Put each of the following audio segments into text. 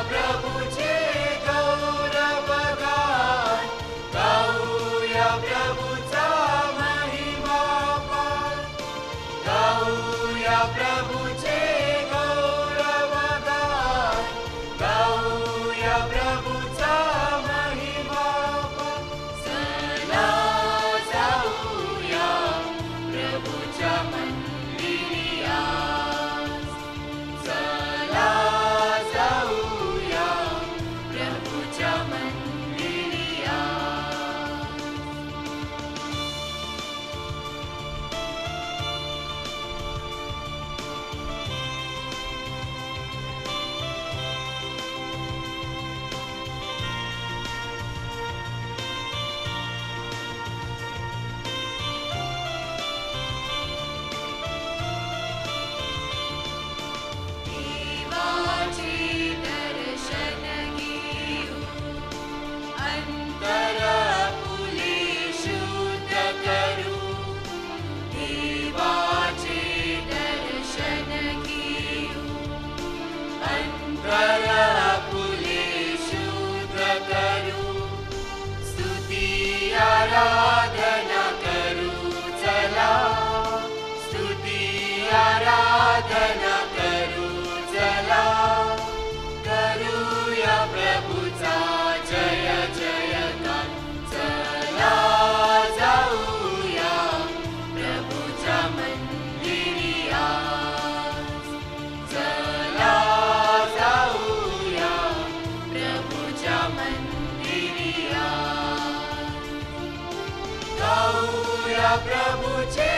प्रभुचे गौरवगान, गाऊया प्रभुचा महिमा पार, गाऊया प्रभुचे गौरवगान, गाऊया प्रभुचा महिमा पार. चला जाऊया प्रभुच्या मंदिरी आज, चला जाऊया प्रभुच्या मंदिरी आज. देवाचे दर्शन घेऊ, अंतरपुले शुद्ध करू. देवाचे दर्शन घेऊ, अंतरपुले शुद्ध करू. स्तुती आराधना करू चला, स्तुती आराधना करू चला. करूया प्रभुचा जय जयकार, चला जाऊया प्रभुच्या मंदिरी आज, चला जाऊया प्रभुच्या मंदिरी आज. गाऊया प्रभुचे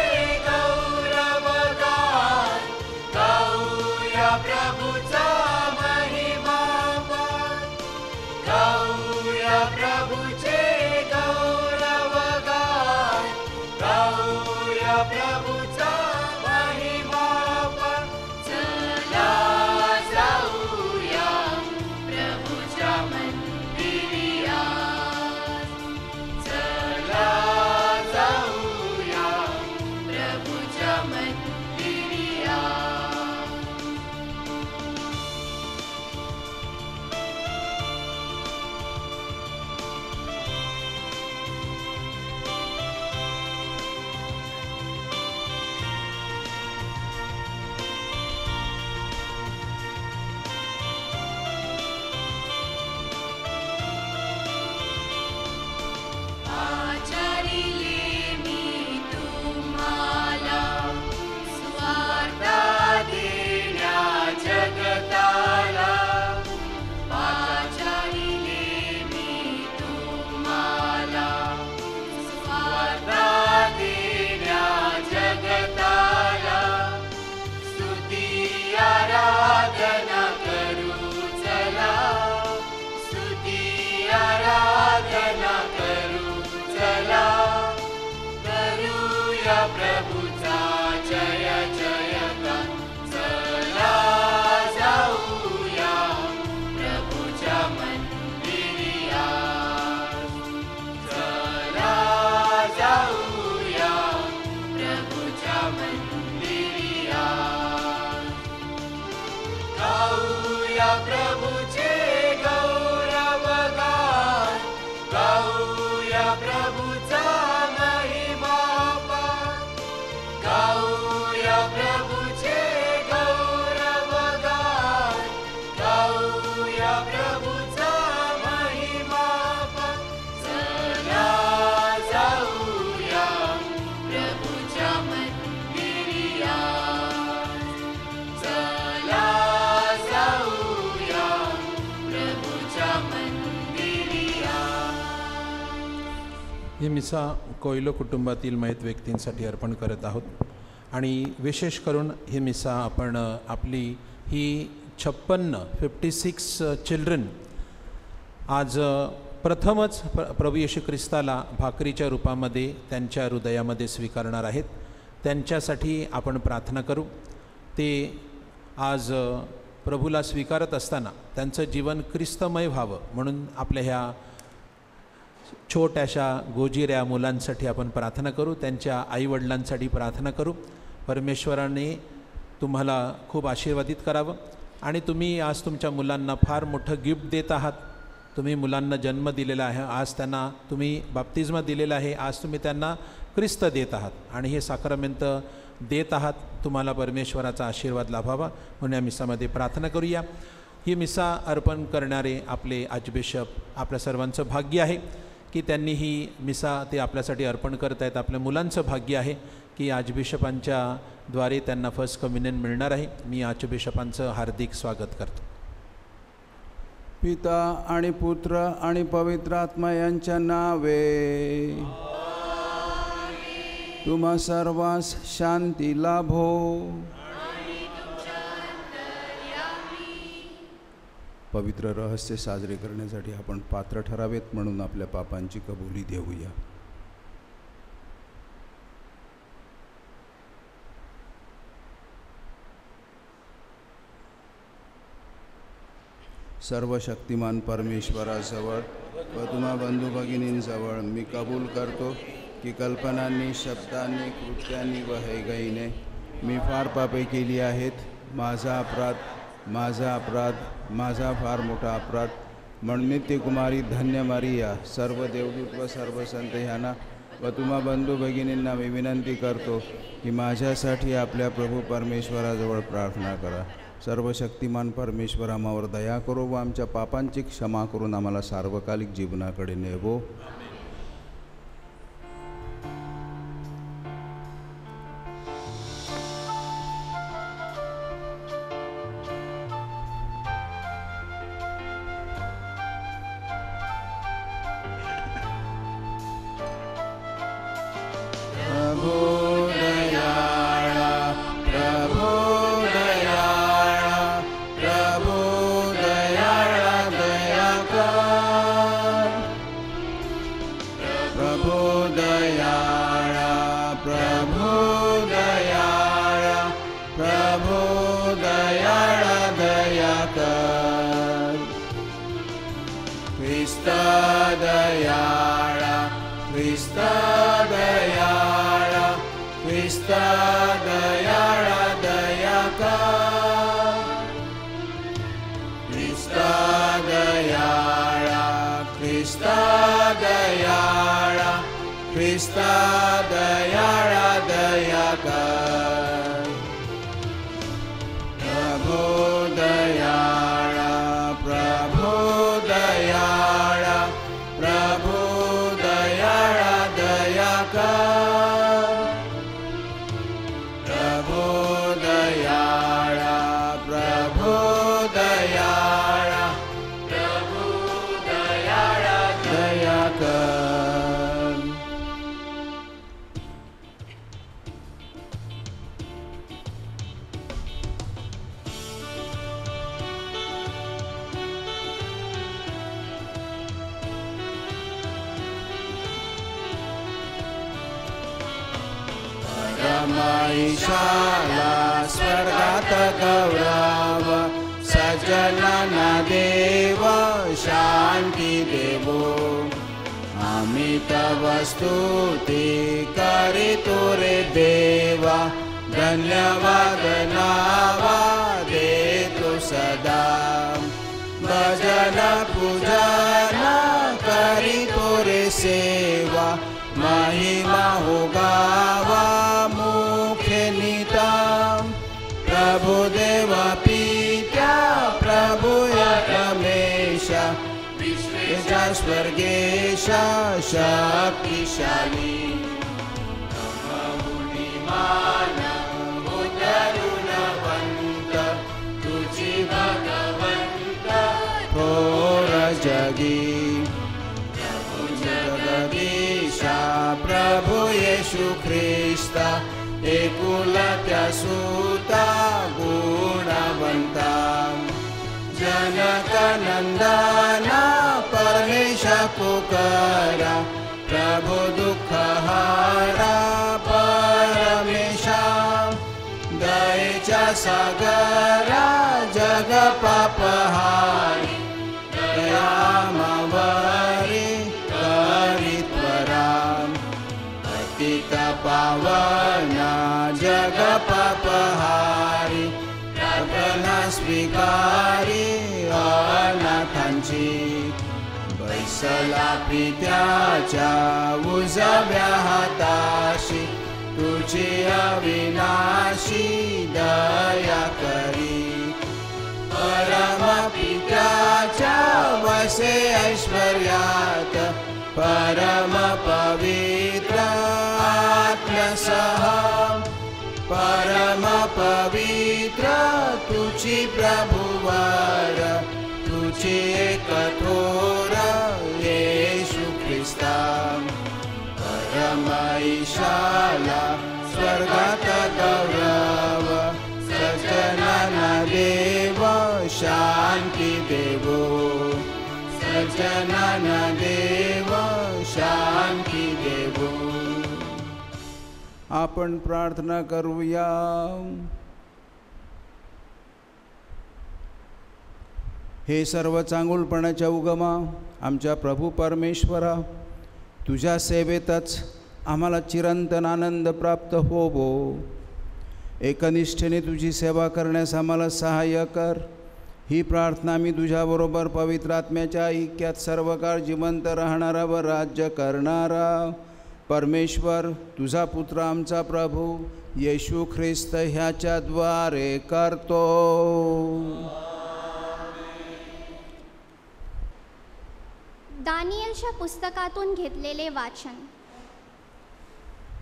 गौरवगान, गाऊया प्रभुचा महिमा पार, गाऊया प्रभुचे गौरवगान, गाऊया प्रभुचा महिमा पार. चला जाऊया प्रभुच्या मंदिरी आज, चला जाऊया प्रभुच्या मंदिरी आज. आचरिले मी तुम्हाला स्वार्था देण्या जगताला, आचरिले मी तुम्हाला स्वार्था देण्या जगताला. स्तुती आराधना करू चला, स्तुती आराधना करू चला. करूया प्रभुचा जय जयकार, चला जाऊया प्रभुच्या मंदिरी आज, चला जाऊया प्रभुच्या मंदिरी आज. गाऊया प्रभुचे गौरवगान, गाऊया प्रभुचा महिमा पार, गाऊया प्रभुचे गौरवगान, गाऊया प्रभुचा महिमा पार. चला जाऊया प्रभुच्या मंदिरी आज, चला जाऊया प्रभुच्या मंदिरी आज. ही मिसा कोयलो कुटुंबातील मयत व्यक्तींसाठी अर्पण करत आहोत आणि विशेष करून ही मिसा आपण आपली ही 56 चिल्ड्रन आज प्रथमच प्रभू येशू ख्रिस्ताला भाकरीच्या रूपामध्ये त्यांच्या हृदयामध्ये स्वीकारणार आहेत. त्यांच्यासाठी आपण प्रार्थना करू. ते आज प्रभूला स्वीकारत असताना त्यांचं जीवन ख्रिस्तमय व्हावं म्हणून आपल्या ह्या छोट्याशा गोजिऱ्या मुलांसाठी आपण प्रार्थना करू. त्यांच्या आईवडिलांसाठी प्रार्थना करू. परमेश्वराने तुम्हाला खूप आशीर्वादित करावं. आणि तुम्ही आज तुमच्या मुलांना फार मोठं गिफ्ट देत आहात. तुम्ही मुलांना जन्म दिलेला आहे, आज त्यांना तुम्ही बाप्तिस्मा दिलेला आहे, आज तुम्ही त्यांना ख्रिस्त देत आहात आणि हे साक्रमेंट देत आहात. तुम्हाला परमेश्वराचा आशीर्वाद लाभावा म्हणून या मिसामध्ये प्रार्थना करूया. ही मिसा अर्पण करणारे आपले आर्चबिशप आपल्या सर्वांचं भाग्य आहे की त्यांनी ही मिसा ते आपल्यासाठी अर्पण करत आहेत. आपल्या मुलांचं भाग्य आहे की आर्चबिशपांच्या द्वारे त्यांना फर्स्ट कम्युनियन मिळणार आहे. मी आर्चबिशपांचं हार्दिक स्वागत करतो. पिता आणि पुत्र आणि पवित्र आत्मा यांच्या नावे तुम्हा सर्वांस शांती लाभो. पवित्र रहस्य साजरे करण्यासाठी आपण पात्र ठरावेत म्हणून आपल्या पापांची कबुली देऊया. सर्व शक्तिमान परमेश्वराजवळ व तुम्हा बंधू भगिनींजवळ मी कबूल करतो की कल्पनांनी, शब्दांनी, कृत्यांनी व हैगईने मी फार पापे केली आहेत. माझा फार मोठा अपराध. म्हणून नित्यकुमारी धन्य मारिया, सर्व देवदूत व सर्व संत ह्यांना व तुम्हा बंधू भगिनींना मी विनंती करतो की माझ्यासाठी आपल्या प्रभू परमेश्वराजवळ प्रार्थना करा. सर्व शक्तिमान परमेश्वर आम्हावर दया करो व आमच्या पापांची क्षमा करून आम्हाला सार्वकालिक जीवनाकडे नेवो. ईशाला स्वर्गात गौरव, सज्जनांना देव शांती देवो. आम्ही तव स्तुती करीतो रे देवा, धन्यवाद नावा देतो सदा. भजन पूजन करीतो रे सेवा, महिमा हो गावा प्रभु देव पित्या, प्रभु रमेशा, विश्वेशा स्वर्गेशा शक्तिशाली. बुद्धिमान तरुणवंत, तुझी भगवंत थोर जगी. प्रभु जगदीशा, प्रभु येशू ख्रिस्ता, एकुलत्या सुता गुणवंता. जनक नंदना परमेश पुकारा, प्रभु दुःख हारा परमेशा. दयेच्या सागरा जग पापहारी, दयामावरी करीत्वरा. पतित पावना जग पापहारी, प्रार्थना स्वीकार दुःखांची, बैसला पित्याच्या उजव्या हाताशी, तुझी अविनाशी दया करी. परमपित्याच्या वसे ऐश्वर्यात, परम पवित्र आत्म्यासह, परम पवित्र तुझी प्रभुवर, तुझी कठोर येशू ख्रिस्ता. परम ईशाला स्वर्गात गौरव, सज्जनांना देव शांती देवो, सज्जनांना देव शांती देवो. आपण प्रार्थना करूया. हे सर्व चांगुलपणाच्या उगमा, आमच्या प्रभू परमेश्वरा, तुझ्या सेवेतच आम्हाला चिरंतन आनंद प्राप्त होवो. एकनिष्ठेने तुझी सेवा करण्यास आम्हाला सहाय्य कर. ही प्रार्थना मी तुझ्याबरोबर पवित्र आत्म्याच्या ऐक्यात सर्व काळ जिवंत राहणारा व राज्य करणारा परमेश्वर, तुझा पुत्र आमचा प्रभू येशू ख्रिस्त ह्याच्याद्वारे करतो. दानिएलच्या पुस्तकातून घेतलेले वाचन.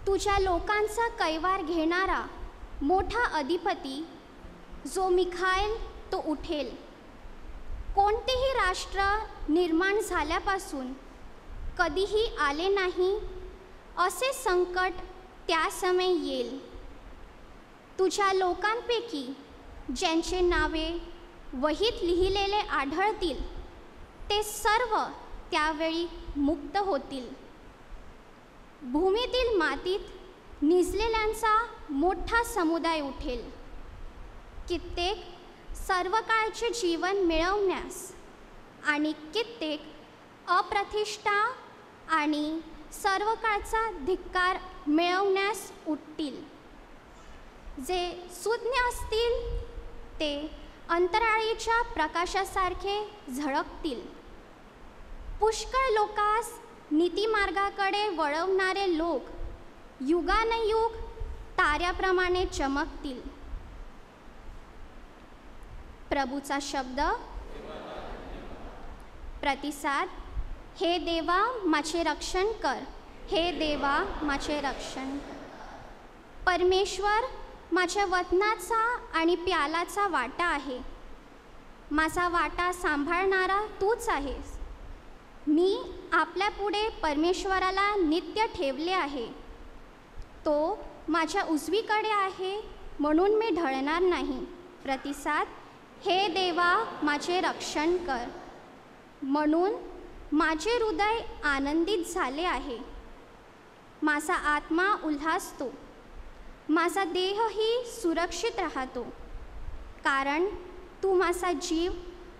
तुझ्या लोकांचा कैवार घेणारा मोठा अधिपती जो मिखाएल तो उठेल. कोणतेही राष्ट्र निर्माण झाल्यापासून कधीही आले नाही असे संकट त्या समय येईल. तुझ्या लोकांपैकी ज्यांचे नावे वहीत लिहिलेले आढळतील ते सर्व त्यावेळी मुक्त होतील. भूमीतील मातीत निजलेल्यांचा मोठा समुदाय उठेल. कित्येक सर्व काळचे जीवन मिळवण्यास आणि कित्येक अप्रतिष्ठा आणि सर्व काळचा धिक्कार मिळवण्यास उठतील. जे सुज्ञ असतील ते अंतराळीच्या प्रकाशासारखे झळकतील. पुष्कळ लोकास नीतिमार्गाकडे वळवणारे लोक युगानयुग ताऱ्याप्रमाणे चमकतील. प्रभूचा शब्द. प्रतिसाद. हे देवा माझे रक्षण कर, हे देवा माझे रक्षण कर. परमेश्वर माझ्या वतनाचा आणि प्यालाचा वाटा आहे. माझा वाटा सांभाळणारा तूच आहेस. मी आपल्या पुढे परमेश्वराला नित्य ठेवले आहे. तो माझ्या उजवीकडे आहे म्हणून मी ढळणार नाही. प्रतिसाद. हे देवा माझे रक्षण कर, म्हणून माझे हृदय आनंदित झाले आहे. माझा आत्मा उल्हासतो, माझा देहही सुरक्षित राहतो, कारण तू माझा जीव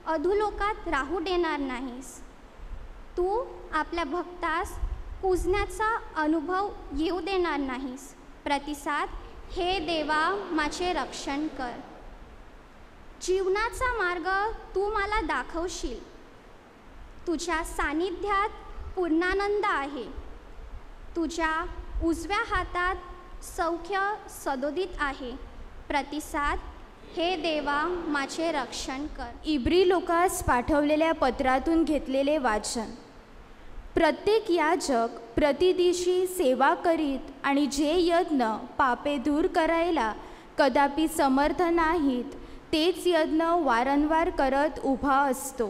अधोलोकात राहू देणार नाहीस. तू आपल्या भक्तास कुजण्याचा अनुभव येऊ देणार नाहीस. प्रतिसाद. हे देवा माझे रक्षण कर. जीवनाचा मार्ग तू मला दाखवशील. तुझ्या सानिध्यात पूर्णानंद आहे. तुझ्या उजव्या हातात सौख्य सदोदित आहे. प्रतिसाद. हे देवा माझे रक्षण कर. इब्री लोकास पाठवलेल्या पत्रातून घेतलेले वाचन. प्रत्येक याजक प्रतिदिशी सेवा करीत आणि जे यज्ञ पापे दूर करायला कदापि समर्थ नाहीत तेच यज्ञ वारंवार करत उभा असतो.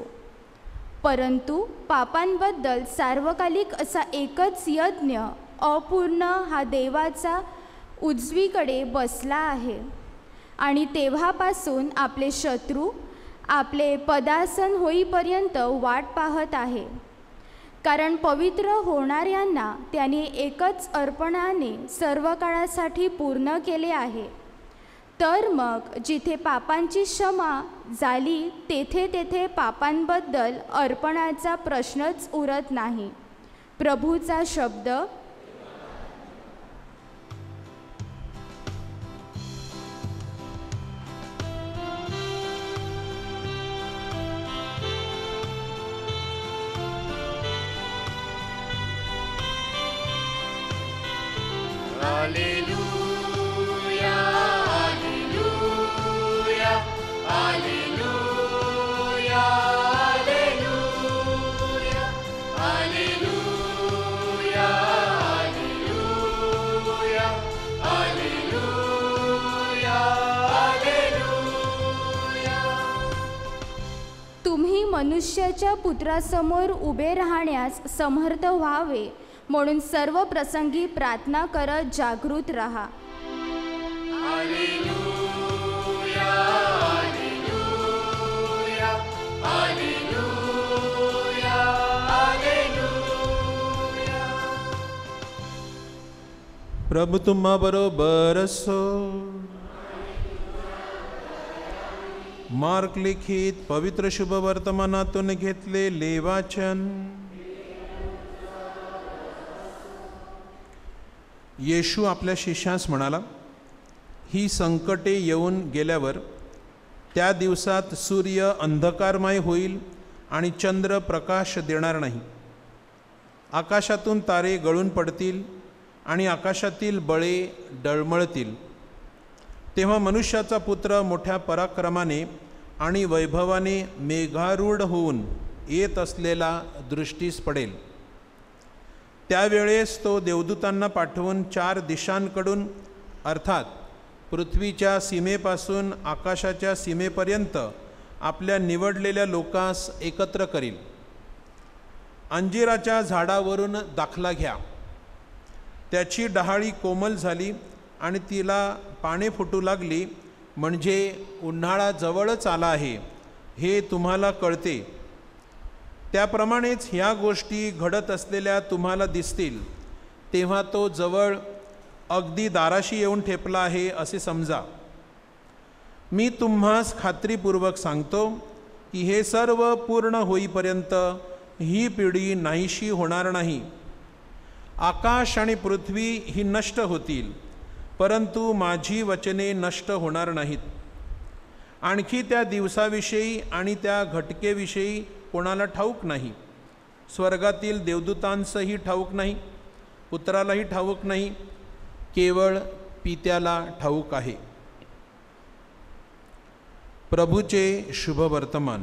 परंतु पापांबद्दल सार्वकालिक असा एकच यज्ञ अपूर्ण हा देवाचा उजवीकडे बसला आहे आणि तेव्हापासून आपले शत्रू आपले पदासन होईपर्यंत वाट पाहत आहे. कारण पवित्र होणाऱ्यांना त्याने एकच अर्पणाने सर्व काळासाठी पूर्ण केले आहे. तर मग जिथे पापांची क्षमा झाली तेथे तेथे पापांबद्दल अर्पणाचा प्रश्नच उरत नाही. प्रभूचा शब्द. Hallelujah hallelujah hallelujah hallelujah hallelujah hallelujah hallelujah. तुम्ही मनुष्याच्या पुत्रासमोर उभे राहण्यास समर्थ व्हावे म्हणून सर्व प्रसंगी प्रार्थना करत जागृत राहा. Hallelujah hallelujah hallelujah hallelujah. प्रभू तुम्हा बरोबर असो. मार्क लिखित पवित्र शुभ वर्तमानातून घेतलेले वाचन. येशू आपल्या शिष्यास म्हणाला, ही संकटे येऊन गेल्यावर त्या दिवसात सूर्य अंधकारमय होईल आणि चंद्र प्रकाश देणार नाही. आकाशातून तारे गळून पडतील आणि आकाशातील बळे डळमळतील. तेव्हा मनुष्याचा पुत्र मोठ्या पराक्रमाने आणि वैभवाने मेघारूढ होऊन येत असलेला दृष्टीस पडेल. त्यावेळेस तो देवदूतांना पाठवून 4 दिशांकडून अर्थात पृथ्वीच्या सीमेपासून आकाशाच्या सीमेपर्यंत आपल्या निवडलेल्या लोकांस एकत्र करील. अंजिराच्या झाडावरून दाखला घ्या. त्याची डहाळी कोमल झाली आणि तिला पाने फुटू लागली, म्हणजे उन्हाळा जवळच आला आहे हे तुम्हाला कळते. त्याप्रमाणेच ह्या गोष्टी घडत असलेल्या तुम्हाला दिसतील. तेव्हा तो जवळ अगदी दाराशी येऊन ठेपला आहे असे समजा. मी तुम्हास खात्रीपूर्वक सांगतो की हे सर्व पूर्ण होईपर्यंत ही पिढी नाहीशी होणार नाही. आकाश आणि पृथ्वी ही नष्ट होतील, परंतु माझी वचने नष्ट होणार नाहीत. आणखी त्या दिवसाविषयी आणि त्या घटकेविषयी कोणाला ठाऊक नाही. स्वर्गातील देवदूतांसही ठाऊक नाही, पुत्रालाही ठाऊक नाही, केवळ पित्याला ठाऊक आहे. प्रभूचे शुभ वर्तमान.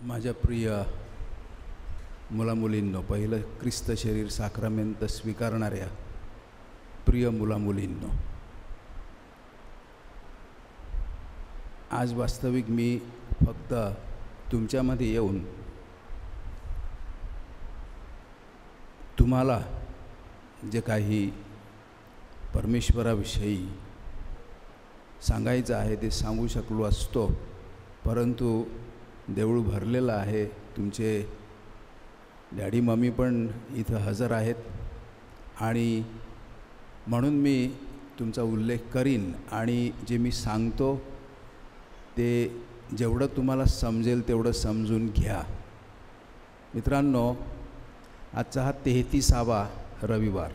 माझ्या प्रिय मुलामुलींनो, पहिलं ख्रिस्त शरीर साक्रामेंत स्वीकारणाऱ्या प्रिय मुलामुलींनो, आज वास्तविक मी फक्त तुमच्यामध्ये येऊन तुम्हाला जे काही परमेश्वराविषयी सांगायचं आहे ते सांगू शकलो असतो, परंतु देऊळ भरलेलं आहे. तुमचे डॅडी मम्मी पण इथं हजर आहेत आणि म्हणून मी तुमचा उल्लेख करीन आणि जे मी सांगतो ते जेवढं तुम्हाला समजेल तेवढं समजून घ्या. मित्रांनो, आजचा हा 33वा रविवार,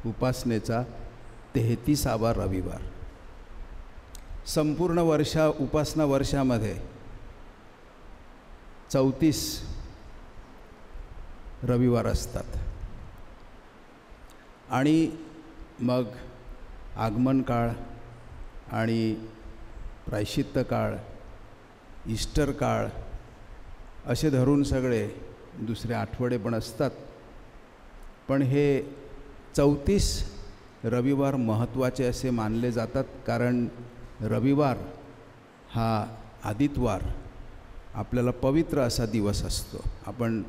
उपासनेचा 33वा रविवार. संपूर्ण उपासना वर्षामध्ये 34 रविवार असतात आणि मग आगमन काळ आणि प्रायश्चित्त काळ, ईस्टर काळ असे धरून सगळे दुसरे आठवडे पण असतात. पण हे 34 रविवार महत्त्वाचे असे मानले जातात, कारण रविवार हा आदितवार आपल्याला पवित्र असा दिवस असतो. आपण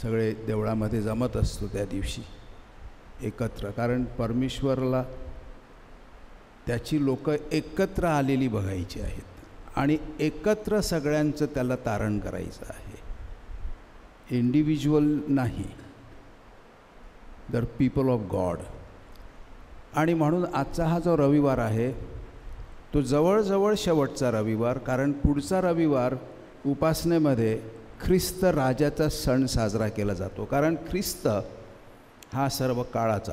सगळे देवळामध्ये जमत असतो त्या दिवशी एकत्र, कारण परमेश्वराला त्याची लोक एकत्र आलेली बघायची आहेत आणि एकत्र सगळ्यांचं त्याला तारण करायचं आहे. इंडिव्हिज्युअल नाही, द पीपल ऑफ गॉड. आणि म्हणून आजचा हा जो रविवार आहे तो जवळजवळ शेवटचा रविवार, कारण पुढचा रविवार उपासनेमध्ये ख्रिस्त राजाचा सण साजरा केला जातो. कारण ख्रिस्त हा सर्व काळाचा,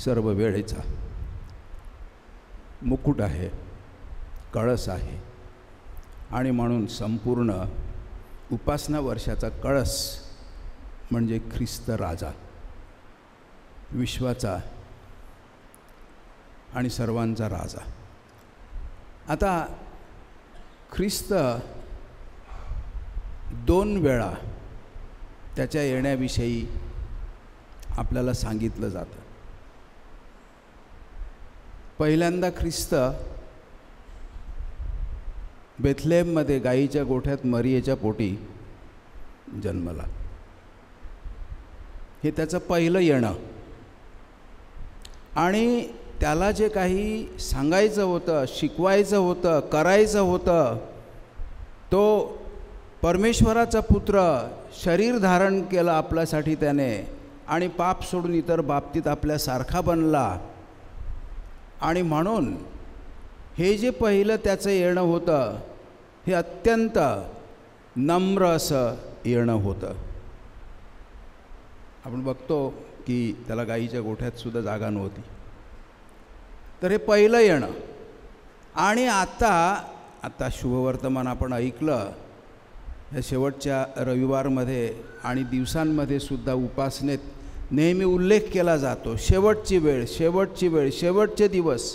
सर्व वेळेचा मुकुट आहे, कळस आहे. आणि म्हणून संपूर्ण उपासना वर्षाचा कळस म्हणजे ख्रिस्त राजा, विश्वाचा आणि सर्वांचा राजा. आता ख्रिस्त 2 वेळा त्याच्या येण्याविषयी आपल्याला सांगितलं जातं. पहिल्यांदा ख्रिस्त बेथलेहममध्ये गाईच्या गोठ्यात मरियेच्या पोटी जन्मला. हे त्याचं पहिलं येणं. आणि त्याला जे काही सांगायचं होतं, शिकवायचं होतं, करायचं होतं, तो परमेश्वराचा पुत्र शरीर धारण केलं आपल्यासाठी त्याने, आणि पाप सोडून इतर बाबतीत आपल्यासारखा बनला. आणि म्हणून हे जे पहिलं त्याचं येणं होतं हे अत्यंत नम्र असं येणं होतं. आपण बघतो की त्याला गाईच्या गोठ्यातसुद्धा जागा नव्हती. तर हे पहिलं येणं. आणि आता शुभवर्तमान आपण ऐकलं, या शेवटच्या रविवारमध्ये आणि दिवसांमध्ये सुद्धा उपासनेत नेहमी उल्लेख केला जातो, शेवटची वेळ, शेवटची वेळ, शेवटचे दिवस.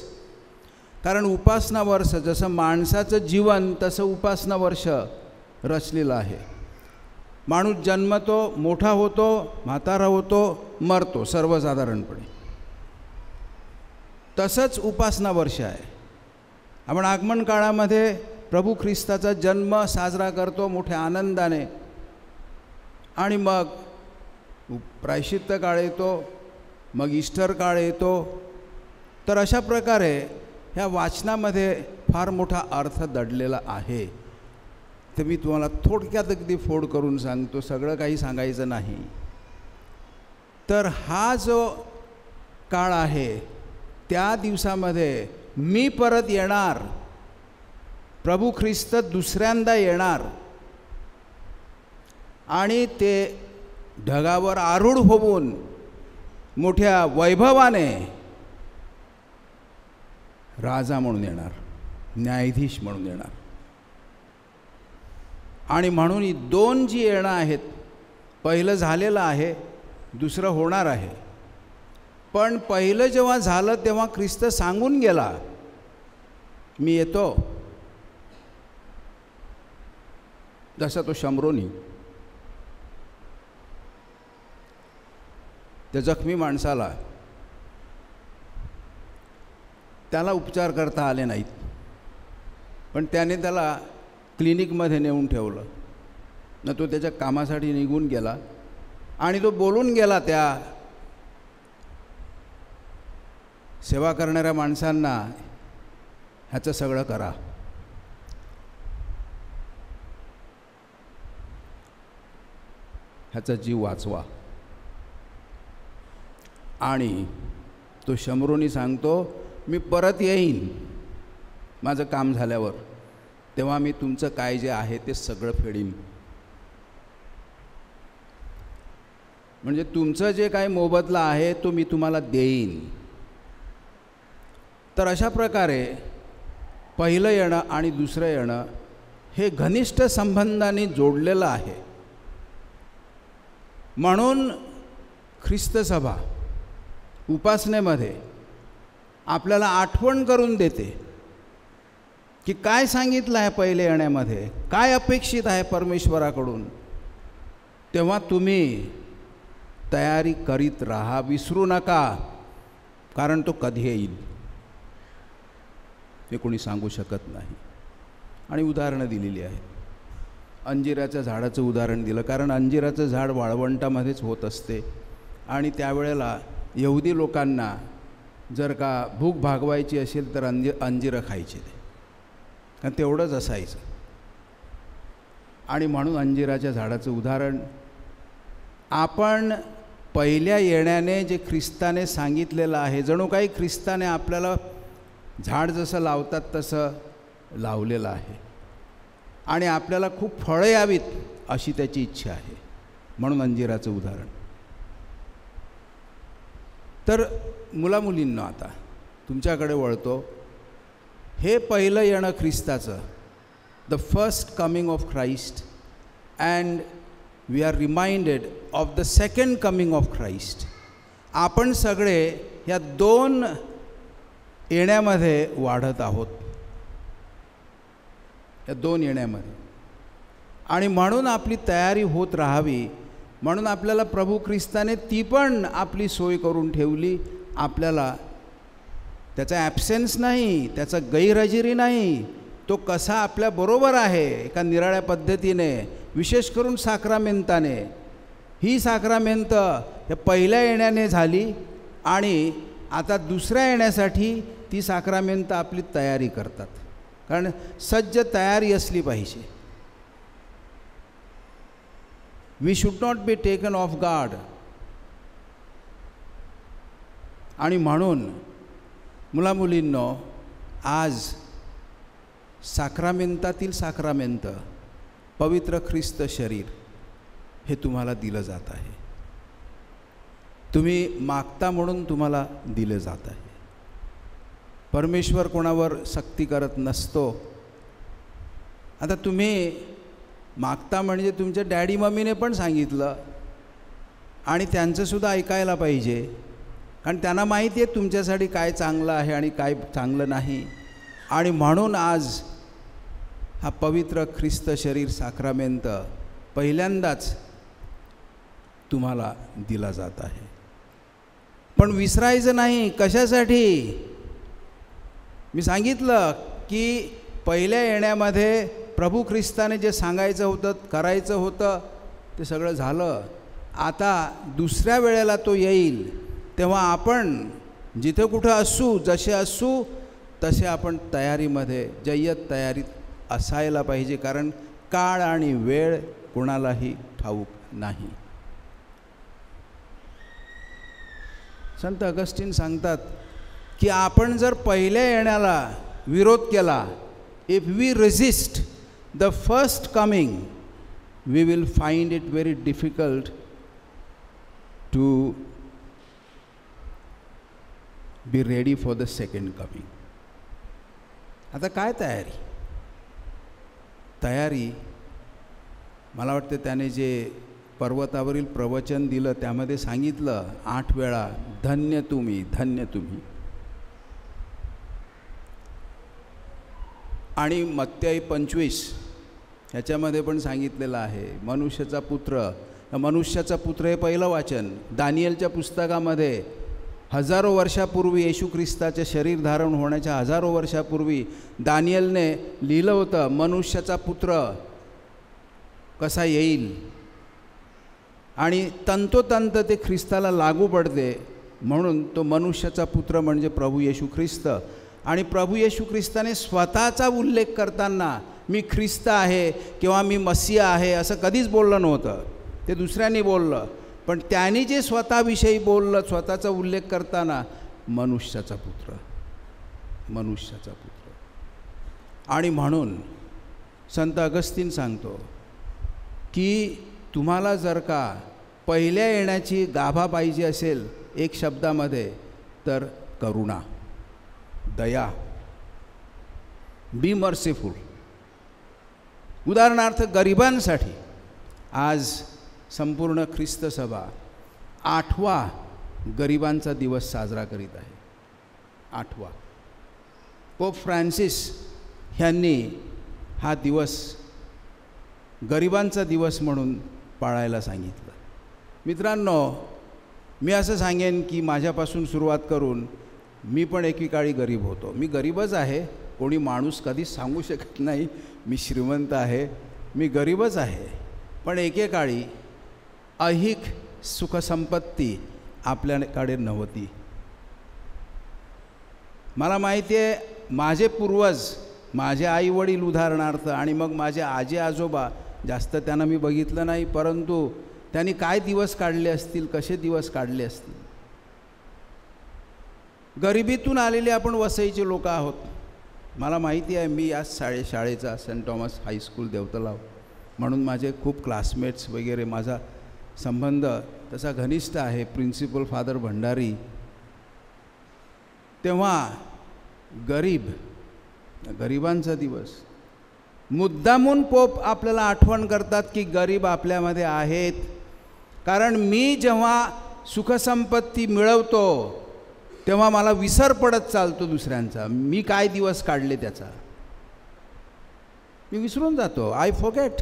कारण उपासना वर्ष जसं माणसाचं जीवन तसं उपासना वर्ष रचलेलं आहे. माणूस जन्मतो, मोठा होतो, म्हातारा होतो, मरतो सर्वसाधारणपणे. तसंच उपासना वर्ष आहे. आपण आगमन काळामध्ये प्रभू ख्रिस्ताचा जन्म साजरा करतो मोठ्या आनंदाने, आणि मग प्रायश्चित्त काळ येतो, मग ईस्टर काळ येतो. तर अशा प्रकारे ह्या वाचनामध्ये फार मोठा अर्थ दडलेला आहे. तर मी तुम्हाला थोडक्यात अगदी फोड करून सांगतो, सगळं काही सांगायचं नाही. तर हा जो काळ आहे त्या दिवसामध्ये मी परत येणार, प्रभू ख्रिस्त दुसऱ्यांदा येणार, आणि ते ढगावर आरूढ होऊन मोठ्या वैभवाने राजा म्हणून येणार, न्यायाधीश म्हणून येणार. आणि म्हणून ही 2 जी येणं आहेत, पहिलं झालेलं आहे, दुसरं होणार आहे. पण पहिलं जेव्हा झालं तेव्हा ख्रिस्त सांगून गेला, मी येतो. जसा तो शमरोनी त्या जखमी माणसाला त्याला उपचार करता आले नाहीत, पण त्याने त्याला क्लिनिकमध्ये नेऊन ठेवलं. न तो त्याच्या कामासाठी निघून गेला, आणि तो बोलून गेला त्या सेवा करणाऱ्या माणसांना, ह्याचं सगळं करा. ह्याचा जीव वाचवा. आणि तो शमरोनी सांगतो, मी परत येईन माझं काम झाल्यावर, तेव्हा मी तुमचं काय जे आहे ते सगळं फेडीन. म्हणजे तुमचं जे काय मोबदला आहे तो मी तुम्हाला देईन. तर अशा प्रकारे पहिलं येणं आणि दुसरं येणं हे घनिष्ठ संबंधाने जोडलेलं आहे. म्हणून ख्रिस्त सभा उपासनेमध्ये आपल्याला आठवण करून देते की काय सांगितलं आहे पहिल्या येण्यामध्ये, काय अपेक्षित आहे परमेश्वराकडून. तेव्हा तुम्ही तयारी करीत राहा, विसरू नका, कारण तो कधी येईल हे कोणी सांगू शकत नाही. आणि उदाहरणं दिलेली आहेत. अंजिराच्या झाडाचं उदाहरण दिलं, कारण अंजिराचं झाड वाळवंटामध्येच होत असते, आणि त्यावेळेला यहुदी लोकांना जर का भूक भागवायची असेल तर अंजिरं खायचे ते, कारण तेवढंच असायचं. आणि म्हणून अंजिराच्या झाडाचं उदाहरण आपण पहिल्या येण्याने जे ख्रिस्ताने सांगितलेलं आहे, जणू काही ख्रिस्ताने आपल्याला झाड जसं लावतात तसं लावलेलं आहे, आणि आपल्याला खूप फळं यावीत अशी त्याची इच्छा आहे. म्हणून अंजिराचं उदाहरण. तर मुलामुलींना आता तुमच्याकडे वळतो. हे पहिलं येणं ख्रिस्ताचं, the first coming of Christ, and we are reminded of the second coming of Christ. आपण सगळे या 2 येण्यामध्ये वाढत आहोत, या 2 येण्यामध्ये. आणि म्हणून आपली तयारी होत राहावी म्हणून आपल्याला प्रभू ख्रिस्ताने ती पण आपली सोय करून ठेवली. आपल्याला त्याचा ॲब्सेन्स नाही, त्याचा गैरहजेरी नाही, तो कसा आपल्याबरोबर आहे एका निराळ्या पद्धतीने, विशेष करून साक्रामेंताने. ही साक्रामेंत या पहिल्या येण्याने झाली आणि आता दुसऱ्या येण्यासाठी ती साक्रामेंत आपली तयारी करतात, कारण सज्ज तयारी असली पाहिजे. We should not be taken off guard. आणि म्हणून मुलामुलींनो, आज साक्रामेंतातील साक्रामेंत, पवित्र ख्रिस्त शरीर हे तुम्हाला दिलं जात आहे. तुम्ही मागता म्हणून तुम्हाला दिलं जात आहे. परमेश्वर कोणावर सक्ती करत नसतो. आता तुम्ही मागता म्हणजे तुमच्या डॅडी मम्मीने पण सांगितलं आणि त्यांचंसुद्धा ऐकायला पाहिजे, कारण त्यांना माहिती आहे तुमच्यासाठी काय चांगलं आहे आणि काय चांगलं नाही. आणि म्हणून आज हा पवित्र ख्रिस्त शरीर साक्रामेंत पहिल्यांदाच तुम्हाला दिला जात आहे. पण विसरायचं नाही. कशासाठी? मी सांगितलं की पहिल्या येण्यामध्ये प्रभू ख्रिस्ताने जे सांगायचं होतं, करायचं होतं, ते सगळं झालं. आता दुसऱ्या वेळेला तो येईल तेव्हा आपण जिथे कुठं असू, जसे असू तसे आपण तयारीमध्ये, जय्यत तयारीत असायला पाहिजे, कारण काळ आणि वेळ कोणालाही ठाऊक नाही. संत अगस्टीन सांगतात की आपण जर पहिल्या येण्याला विरोध केला, if we resist the first coming, we will find it very difficult to be ready for the second coming. आता काय तयारी मला वाटतं त्याने जे पर्वतावरील प्रवचन दिलं त्यामध्ये सांगितलं 8 वेळा, धन्य तुम्ही, धन्य तुम्ही. आणि मत्तेई 25 ह्याच्यामध्ये पण सांगितलेलं आहे मनुष्याचा पुत्र. मनुष्याचा पुत्र हे पहिलं वाचन दानिएलच्या पुस्तकामध्ये हजारो वर्षापूर्वी, येशू ख्रिस्ताचे शरीर धारण होण्याच्या हजारो वर्षापूर्वी दानिएलने लिहिलं होतं मनुष्याचा पुत्र कसा येईल. आणि तंतोतंत ते ख्रिस्ताला लागू पडते. म्हणून तो मनुष्याचा पुत्र म्हणजे प्रभू येशू ख्रिस्त. आणि प्रभू येशू ख्रिस्ताने स्वतःचा उल्लेख करताना मी ख्रिस्त आहे किंवा मी मसीहा आहे असं कधीच बोललं नव्हतं. ते दुसऱ्यांनी बोललं. पण त्यांनी जे स्वतःविषयी बोललं, स्वतःचा उल्लेख करताना मनुष्याचा पुत्र, मनुष्याचा पुत्र. आणि म्हणून संत अगस्तीन सांगतो की तुम्हाला जर का पहिल्या येण्याची गाभा पाहिजे असेल एक शब्दामध्ये, तर करुणा, दया, बी मर्सीफुल. उदाहरणार्थ गरिबांसाठी आज संपूर्ण ख्रिस्त सभा 8वा गरिबांचा दिवस साजरा करीत आहे. 8वा. पोप फ्रान्सिस ह्यांनी हा दिवस गरिबांचा दिवस म्हणून पाळायला सांगितलं. मित्रांनो, मी असं सांगेन की माझ्यापासून सुरुवात करून मी पण एकेकाळी गरीब होतो. मी गरीबच आहे. कोणी माणूस कधीच सांगू शकत नाही मी श्रीमंत आहे. मी गरीबच आहे. पण एकेकाळी ऐहिक सुखसंपत्ती आपल्याकडे नव्हती. मला माहिती आहे माझे पूर्वज, माझे आईवडील उदाहरणार्थ, आणि मग माझे आजी आजोबा, जास्त त्यांना मी बघितलं नाही, परंतु त्यांनी काय दिवस काढले असतील, कसे दिवस काढले असतील. गरिबीतून आलेले आपण वसईचे लोक आहोत. मला माहिती आहे मी याच शाळेचा सेंट थॉमस हायस्कूल देवतलाव, म्हणून माझे खूप क्लासमेट्स वगैरे, माझा संबंध तसा घनिष्ठ आहे. Principal father Bhandari. तेव्हा गरीब गरिबांचा दिवस. मुद्दामून पोप आपल्याला आठवण करतात की गरीब आपल्यामध्ये आहेत. कारण मी जेव्हा सुखसंपत्ती मिळवतो तेव्हा मला विसर पडत चालतो दुसऱ्यांचा. मी काय दिवस काढले त्याचा मी विसरून जातो. I forget.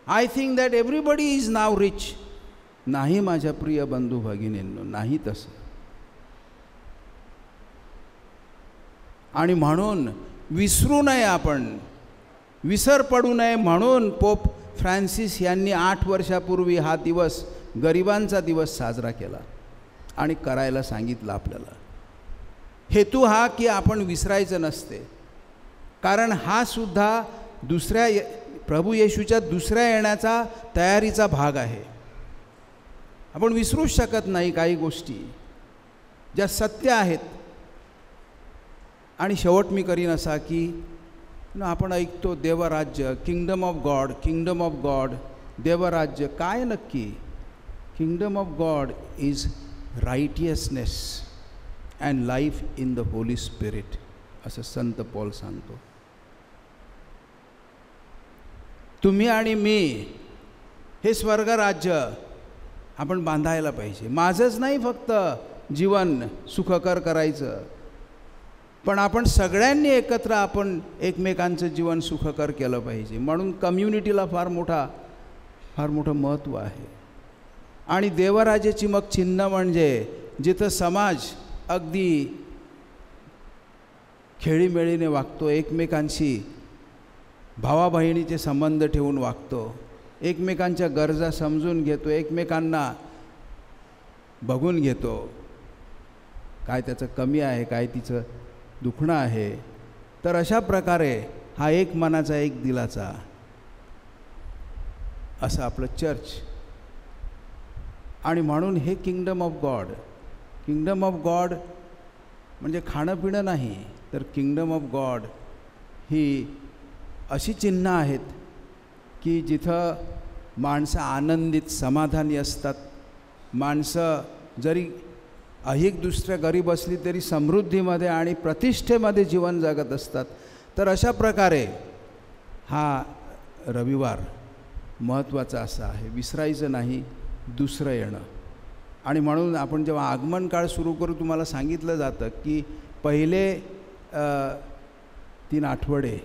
I think that everybody is now rich. नाही माझ्या प्रिय बंधू भगिनींनो, नाही तसं. आणि म्हणून विसरू नये, आपण विसर पडू नये म्हणून पोप फ्रान्सिस यांनी 8 वर्षापूर्वी हा दिवस गरिबांचा दिवस साजरा केला आणि करायला सांगितलं आपल्याला. हेतू हा की आपण विसरायचं नसते, कारण हा सुद्धा प्रभू येशूच्या दुसऱ्या येण्याचा तयारीचा भाग आहे. आपण विसरूच शकत नाही काही गोष्टी ज्या सत्य आहेत. आणि शेवट मी करीन असा की आपण ऐकतो देवराज्य, kingdom of God, kingdom of God, देवराज्य. काय नक्की? Kingdom of God is righteousness and life in the Holy Spirit, असं संत पॉल सांगतो. तुम्ही आणि मी हे स्वर्गराज्य आपण बांधायला पाहिजे. माझंच नाही फक्त जीवन सुखकर करायचं, पण आपण सगळ्यांनी एकत्र आपण एकमेकांचं जीवन सुखकर केलं पाहिजे. म्हणून कम्युनिटीला फार मोठं महत्त्व आहे. आणि देवराज्याची मग चिन्ह म्हणजे जिथं समाज अगदी खेळीमेळीने वागतो, एकमेकांशी भावाबहिणीचे संबंध ठेवून वागतो, एकमेकांच्या गरजा समजून घेतो, एकमेकांना बघून घेतो, काय त्याचं कमी आहे, काय तिचं दुखणं आहे. तर अशा प्रकारे हा एक मनाचा एक दिलाचा असं आपलं चर्च. आणि म्हणून हे kingdom of God, kingdom of God म्हणजे खाणं पिणं नाही, तर किंगडम ऑफ गॉड ही अशी चिन्ह आहेत की जिथं माणसं आनंदित समाधानी असतात. माणसं जरी अहिक दुसऱ्या गरीब असली तरी समृद्धीमध्ये आणि प्रतिष्ठेमध्ये जीवन जगत असतात. तर अशा प्रकारे हा रविवार महत्त्वाचा असा आहे, विसरायचं नाही दुसरं येणं. आणि म्हणून आपण जेव्हा आगमन काळ सुरू करू तुम्हाला सांगितलं जातं की पहिले 3 आठवडे,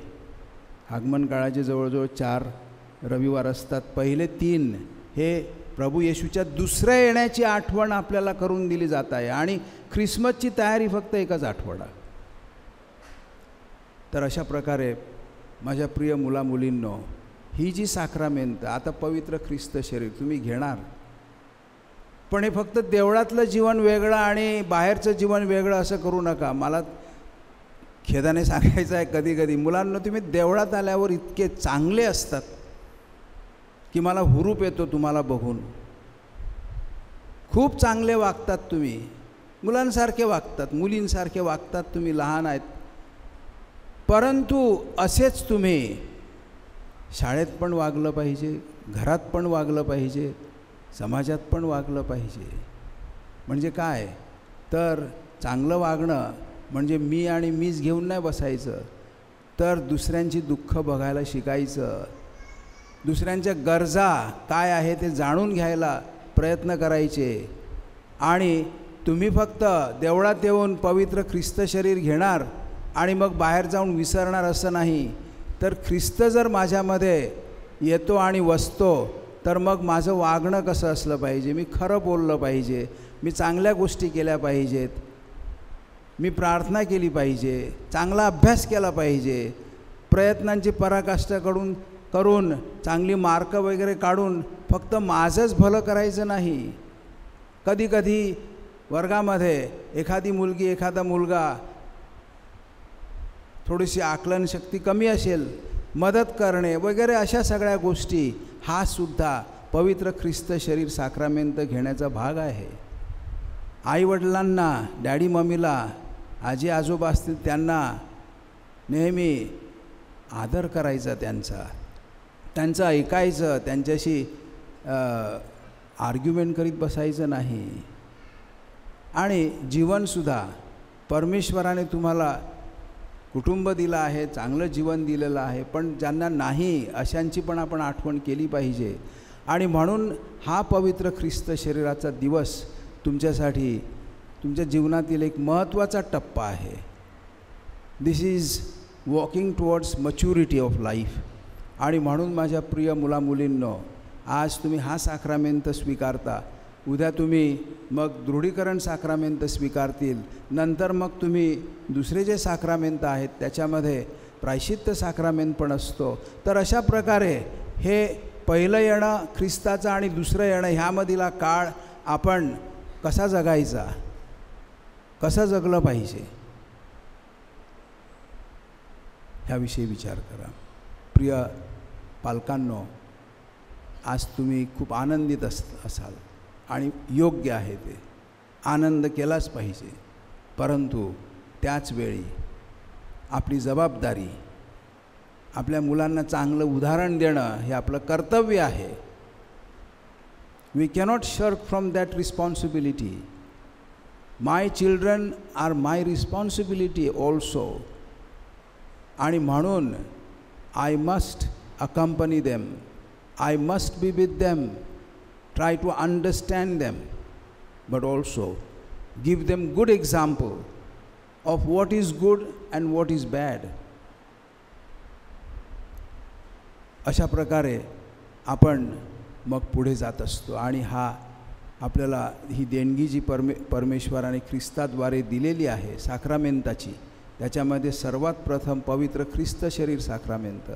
आगमन काळाचे जवळजवळ 4 रविवार असतात. पहिले 3 हे प्रभू येशूच्या दुसऱ्या येण्याची आठवण आपल्याला करून दिली जात आहे. आणि ख्रिसमसची तयारी फक्त 1च आठवडा. तर अशा प्रकारे माझ्या प्रिय मुलामुलींनो, ही जी साक्रामेंट आता पवित्र ख्रिस्त शरीर तुम्ही घेणार, पण हे फक्त देवळातलं जीवन वेगळं आणि बाहेरचं जीवन वेगळं असं करू नका. मला खेदाने सांगायचं आहे, कधी कधी मुलांना तुम्ही देवळात आल्यावर इतके चांगले असतात की मला हुरूप येतो तुम्हाला बघून. खूप चांगले वागतात तुम्ही, मुलांसारखे वागतात, मुलींसारखे वागतात तुम्ही, लहान आहेत. परंतु असेच तुम्ही शाळेत पण वागलं पाहिजे, घरात पण वागलं पाहिजे, समाजात पण वागलं पाहिजे. म्हणजे काय तर चांगलं वागणं म्हणजे मी आणि मीच घेऊन नाही बसायचं, तर दुसऱ्यांची दुःख बघायला शिकायचं, दुसऱ्यांच्या गरजा काय आहे ते जाणून घ्यायला प्रयत्न करायचे. आणि तुम्ही फक्त देवळात येऊन पवित्र ख्रिस्त शरीर घेणार आणि मग बाहेर जाऊन विसरणार असं नाही. तर ख्रिस्त जर माझ्यामध्ये येतो आणि वसतो, तर मग माझं वागणं कसं असलं पाहिजे, मी खरं बोललं पाहिजे, मी चांगल्या गोष्टी केल्या पाहिजेत, मी प्रार्थना केली पाहिजे, चांगला अभ्यास केला पाहिजे, प्रयत्नांची पराकाष्ठा करून चांगली मार्क वगैरे काढून फक्त माझंच भलं करायचं नाही. कधीकधी वर्गामध्ये एखादी मुलगी एखादा मुलगा थोडीशी आकलनशक्ती कमी असेल, मदत करणे वगैरे अशा सगळ्या गोष्टी हा सुद्धा पवित्र ख्रिस्त शरीर साक्रामेंट घेण्याचा भाग आहे. आईवडिलांना, डॅडी मम्मीला, आजी आजोबा असतील त्यांना नेहमी आदर करायचा, त्यांचं ऐकायचं, त्यांच्याशी आर्ग्युमेंट करीत बसायचं नाही. आणि जीवनसुद्धा परमेश्वराने तुम्हाला कुटुंब दिलं आहे, चांगलं जीवन दिलेलं आहे, पण ज्यांना नाही अशांची पण आपण आठवण केली पाहिजे. आणि म्हणून हा पवित्र ख्रिस्त शरीराचा दिवस तुमच्यासाठी तुमच्या जीवनातील एक महत्त्वाचा टप्पा आहे. This is walking towards maturity of life. आणि म्हणून माझ्या प्रिय मुलामुलींनो, आज तुम्ही हा साक्रामेंट स्वीकारता, उद्या तुम्ही मग दृढीकरण साक्रामेंट स्वीकारतील, नंतर मग तुम्ही दुसरे जे साक्रामेंट आहेत त्याच्यामध्ये प्रायश्चित्त साक्रामेंट पण असतो. तर अशा प्रकारे हे पहिलं येणं ख्रिस्ताचं आणि दुसरं येणं ह्यामधील काळ आपण कसा जगायचा, कसं जगलं पाहिजे ह्याविषयी विचार करा. प्रिय पालकांनो, आज तुम्ही खूप आनंदित असाल आणि योग्य आहे, ते आनंद केलाच पाहिजे. परंतु त्याच वेळी आपली जबाबदारी, आपल्या मुलांना चांगलं उदाहरण देणं हे आपलं कर्तव्य आहे. We cannot shirk from that responsibility. My children are my responsibility also. आणि म्हणून I must accompany them, I must be with them, try to understand them, but also give them good example of what is good and what is bad. अशा प्रकारे आपण मग पुढे जात असतो. आणि हा आपल्याला ही देणगी जी परमेश्वराने ख्रिस्ताद्वारे दिलेली आहे साक्रामेंटाची, त्याच्यामध्ये सर्वात प्रथम पवित्र ख्रिस्त शरीर साक्रामेंट,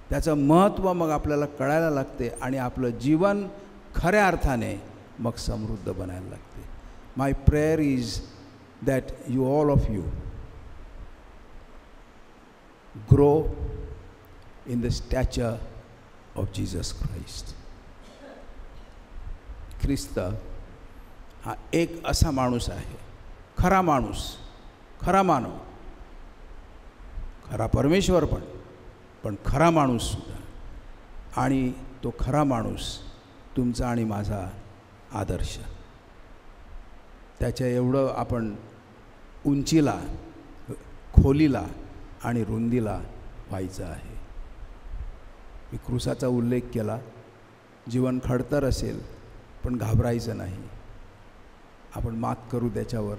त्याचं महत्त्व मग आपल्याला कळायला लागते आणि आपलं जीवन खऱ्या अर्थाने मग समृद्ध बनायला लागते. My prayer is that you all of you grow in the stature of Jesus Christ. ख्रिस्त हा एक असा माणूस आहे, खरा माणूस, खरा मानव, खरा परमेश्वर पण खरा माणूससुद्धा. आणि तो खरा माणूस तुमचा आणि माझा आदर्श. त्याच्या एवढं आपण उंचीला, खोलीला आणि रुंदीला व्हायचं आहे. मी क्रूसाचा उल्लेख केला. जीवन खडतर असेल पण घाबरायचं नाही, आपण मात करू त्याच्यावर,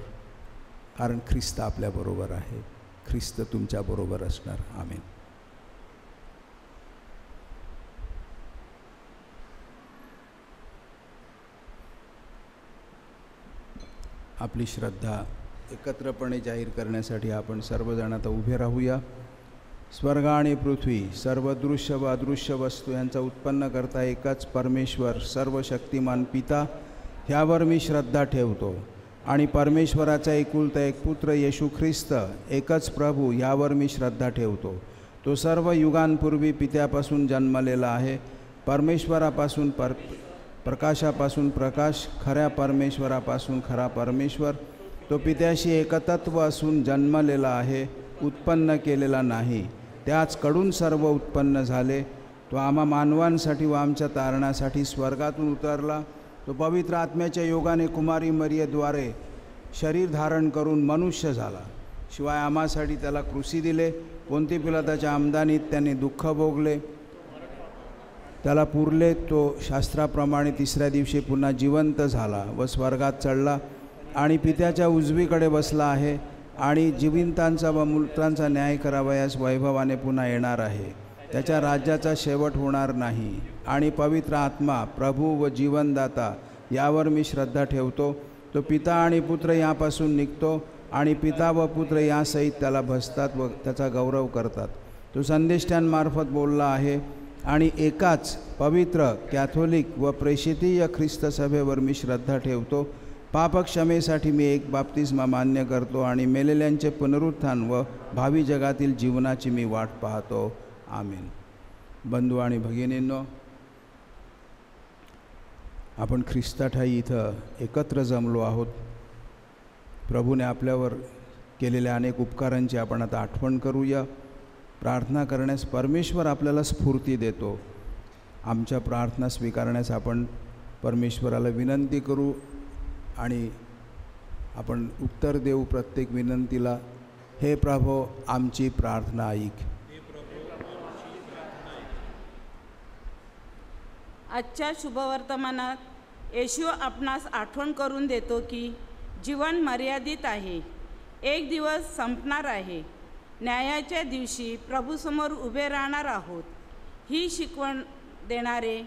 कारण ख्रिस्त आपल्याबरोबर आहे, ख्रिस्त तुमच्याबरोबर असणार. आमेन. आपली श्रद्धा एकत्रपणे जाहीर करण्यासाठी आपण सर्वजण आता उभे राहूया. स्वर्ग आणि पृथ्वी, सर्व दृश्य व अदृश्य वस्तू यांचा उत्पन्न करता एकच परमेश्वर सर्व शक्तिमान पिता, ह्यावर मी श्रद्धा ठेवतो. आणि परमेश्वराचा एकुलता एक पुत्र येशू ख्रिस्त एकच प्रभू, ह्यावर मी श्रद्धा ठेवतो. तो सर्व युगांपूर्वी पित्यापासून जन्मलेला आहे, परमेश्वरापासून प्रकाशापासून प्रकाश, खऱ्या परमेश्वरापासून खरा परमेश्वर. तो पित्याशी एकतत्व असून जन्मलेला आहे, उत्पन्न केलेला नाही, त्याचकडून सर्व उत्पन्न झाले. तो आम्हा मानवांसाठी व आमच्या तारणासाठी स्वर्गातून उतरला. तो पवित्र आत्म्याच्या योगाने कुमारी मरियेद्वारे शरीर धारण करून मनुष्य झाला. शिवाय आम्हासाठी त्याला क्रूसी दिले. पोंती पिलाताच्या आमदानीत त्याने दुःख भोगले, त्याला पुरले. तो शास्त्राप्रमाणे तिसऱ्या दिवशी पुन्हा जिवंत झाला व स्वर्गात चढला आणि पित्याच्या उजवीकडे बसला आहे. आणि जिवंतांचा व मृतांचा न्याय करावयास वैभवाने पुन्हा येणार आहे. त्याच्या राज्याचा शेवट होणार नाही. आणि पवित्र आत्मा, प्रभू व जीवनदाता, यावर मी श्रद्धा ठेवतो. तो पिता आणि पुत्र यापासून निघतो आणि पिता व पुत्र यासहित त्याला भजतात व त्याचा गौरव करतात. तो संदेष्ट्यांमार्फत बोलला आहे. आणि एकाच पवित्र कॅथोलिक व प्रेषितीय ख्रिस्त सभेवर मी श्रद्धा ठेवतो. पापक्षमेसाठी मी एक बाप्तिस्मा मान्य करतो आणि मेलेल्यांचे पुनरुत्थान व भावी जगातील जीवनाची मी वाट पाहतो. आमेन. बंधू आणि भगिनींनो, आपण ख्रिस्ताठाई इथं एकत्र जमलो आहोत. प्रभूने आपल्यावर केलेल्या अनेक उपकारांची आपण आता आठवण करूया. प्रार्थना करण्यास परमेश्वर आपल्याला स्फूर्ती देतो. आमच्या प्रार्थना स्वीकारण्यास आपण परमेश्वराला विनंती करू आणि आपण उत्तर देऊ प्रत्येक विनंतीला. हे प्रभो आमची प्रार्थना ऐक. आजच्या शुभवर्तमानात येशू आपणास आठवण करून देतो की जीवन मर्यादित आहे, एक दिवस संपणार आहे. न्यायाच्या दिवशी प्रभूसमोर उभे राहणार आहोत. ही शिकवण देणारे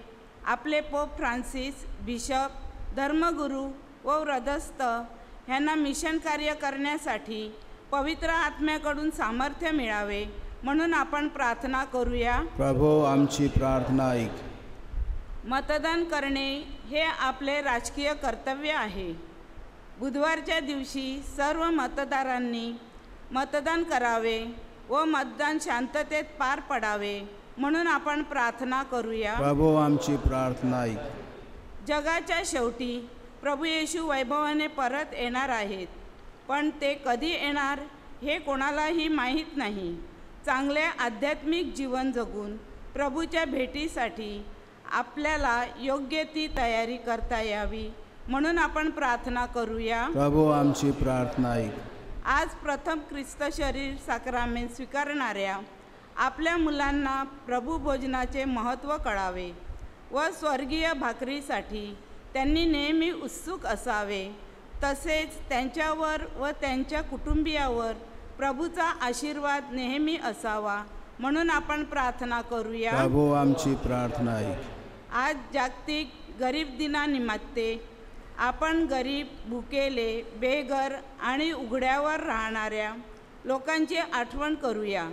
आपले पोप फ्रान्सिस, बिशप, धर्मगुरू व व्रतस्थ ह्यांना मिशन कार्य करण्यासाठी पवित्र आत्म्याकडून सामर्थ्य मिळावे म्हणून आपण प्रार्थना करूया. प्रभो आमची प्रार्थना ऐक. मतदान करणे हे आपले राजकीय कर्तव्य आहे. बुधवारच्या दिवशी सर्व मतदारांनी मतदान करावे व मतदान शांततेत पार पडावे म्हणून आपण प्रार्थना करूया. प्रभो आमची प्रार्थना ऐक. जगाच्या शेवटी प्रभू येशू वैभवाने परत येणार आहेत, पण ते कधी येणार हे कोणालाही माहीत नाही. चांगले आध्यात्मिक जीवन जगून प्रभूच्या भेटीसाठी आपल्याला योग्य ती तयारी करता यावी म्हणून आपण प्रार्थना करूया. प्रभो आमची प्रार्थना ऐक. आज प्रथम ख्रिस्त शरीर साक्रामेंट स्वीकारणाऱ्या आपल्या मुलांना प्रभू भोजनाचे महत्त्व कळावे व स्वर्गीय भाकरीसाठी त्यांनी नेहमी उत्सुक असावे. तसेच त्यांच्यावर व त्यांच्या कुटुंबियावर प्रभूचा आशीर्वाद नेहमी असावा म्हणून आपण प्रार्थना करूया. प्रभो आमची प्रार्थना ऐक. आज जागतिक गरीब दिनानिमित्त आपण गरीब, भुकेले, बेघर आणि उघड्यावर राहणाऱ्या लोकांची आठवण करूया.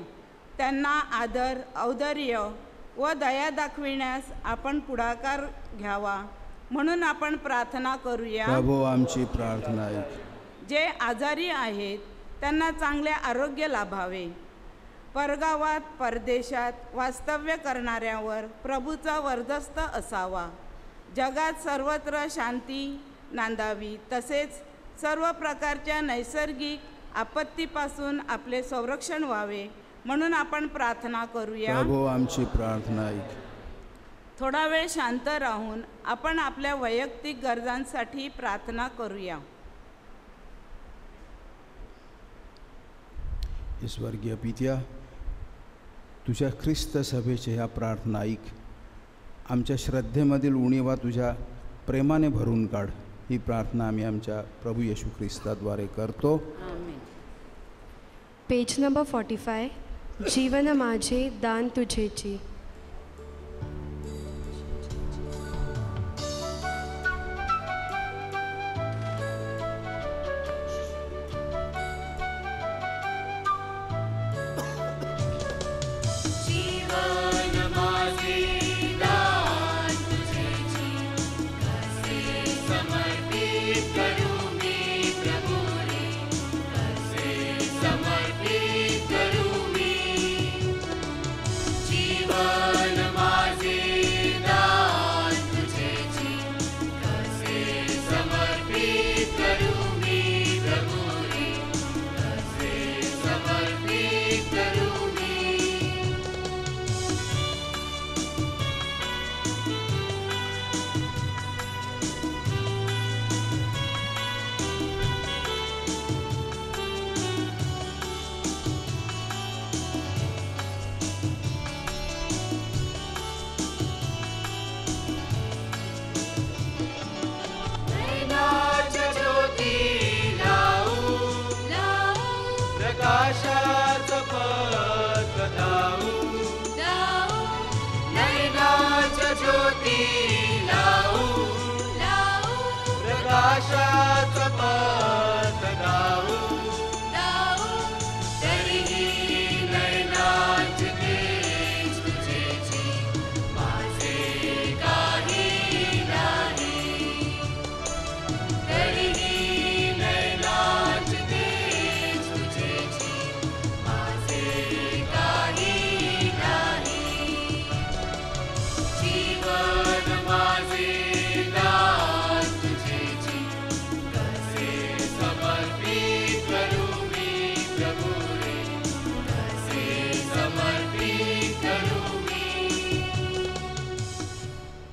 त्यांना आदर, औदार्य व दया दाखविण्यास आपण पुढाकार घ्यावा म्हणून आपण प्रार्थना करूया. प्रभो आमची प्रार्थना ऐक. जे आजारी आहेत त्यांना चांगले आरोग्य लाभावे. परगावात, परदेशात वास्तव्य करणाऱ्यांवर प्रभूचा वर्चस्व असावा. जगात सर्वत्र शांती नांदावी. तसेच सर्व प्रकारच्या नैसर्गिक आपत्तीपासून आपले संरक्षण व्हावे म्हणून आपण प्रार्थना करूया. प्रभो आमची प्रार्थना ऐक. थोडा वेळ शांत राहून आपण आपल्या वैयक्तिक गरजांसाठी प्रार्थना करूया. स्वर्गीय पित्या, तुझ्या ख्रिस्त सभेच्या ह्या प्रार्थना ऐक. आमच्या श्रद्धेमधील उणीवा तुझ्या प्रेमाने भरून काढ. ही प्रार्थना आम्ही आमच्या प्रभू येशू ख्रिस्ताद्वारे करतो. आमेन. Page number 45. जीवन माझे दान तुझेची.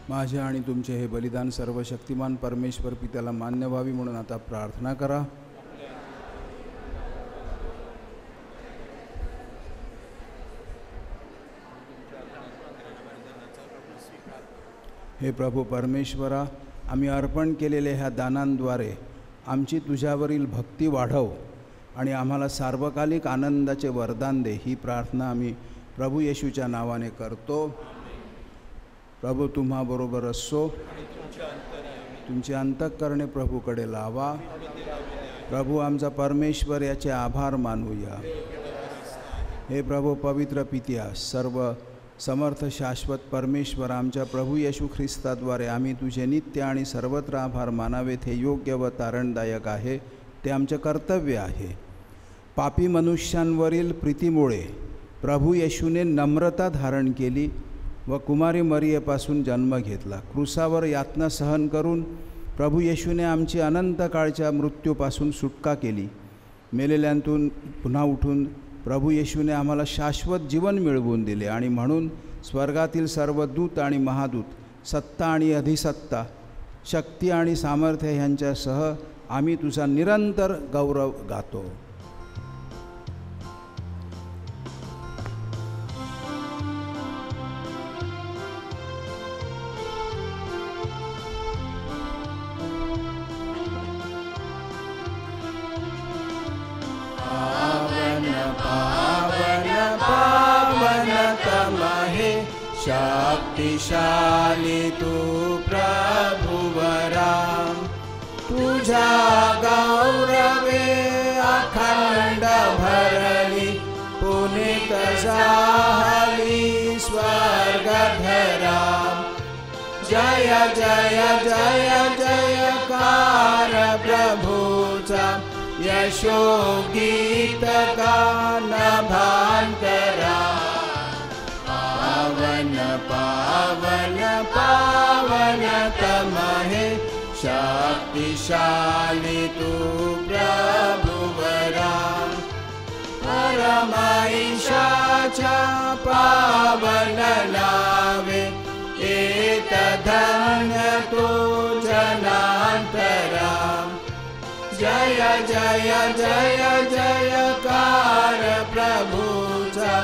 माझे आणि तुमचे हे बलिदान सर्वशक्तिमान परमेश्वर पित्याला मान्य व्हावी म्हणून आता प्रार्थना करा. हे प्रभू परमेश्वरा, आम्ही अर्पण केलेल्या ह्या दानांद्वारे आमची तुझ्यावरील भक्ती वाढव आणि आम्हाला सार्वकालिक आनंदाचे वरदान दे, ही प्रार्थना आम्ही प्रभू येशूच्या नावाने करतो. प्रभू तुम्हाबरोबर असो. तुमचे अंतःकरणे प्रभूकडे लावा. प्रभू आमचा परमेश्वर याचे आभार मानूया. हे प्रभू पवित्र पित्या, सर्व समर्थ शाश्वत परमेश्वर, आमच्या प्रभू येशू ख्रिस्ताद्वारे आम्ही तुझे नित्य आणि सर्वत्र आभार मानावेत हे योग्य व तारणदायक आहे, ते आमचे कर्तव्य आहे. पापी मनुष्यांवरील प्रीतीमुळे प्रभू येशूने नम्रता धारण केली व कुमारी मरियेपासून जन्म घेतला. क्रूसावर यातना सहन करून प्रभू येशूने आमची अनंत काळच्या मृत्यूपासून सुटका केली. मेलेल्यांतून पुन्हा उठून प्रभू येशूने आम्हाला शाश्वत जीवन मिळवून दिले आणि म्हणून स्वर्गातील सर्व दूत आणि महादूत, सत्ता आणि अधिसत्ता, शक्ती आणि सामर्थ्य ह्यांच्यासह आम्ही तुझा निरंतर गौरव गातो. शक्तिशाली तू प्रभुवरा, तुझ्या गौरवे अखंड भरली, पुनीत झाली स्वर्गधरा. जय जय जय जयकार प्रभूचा, यशो गीत गान भांतरा. पावन पावन तमहे, शक्तिशाली तू प्रभुवरा. परमेशाच्या पावन नावे, एत धन्य तो जनांतरा. जय जय जय जयकार प्रभूचा,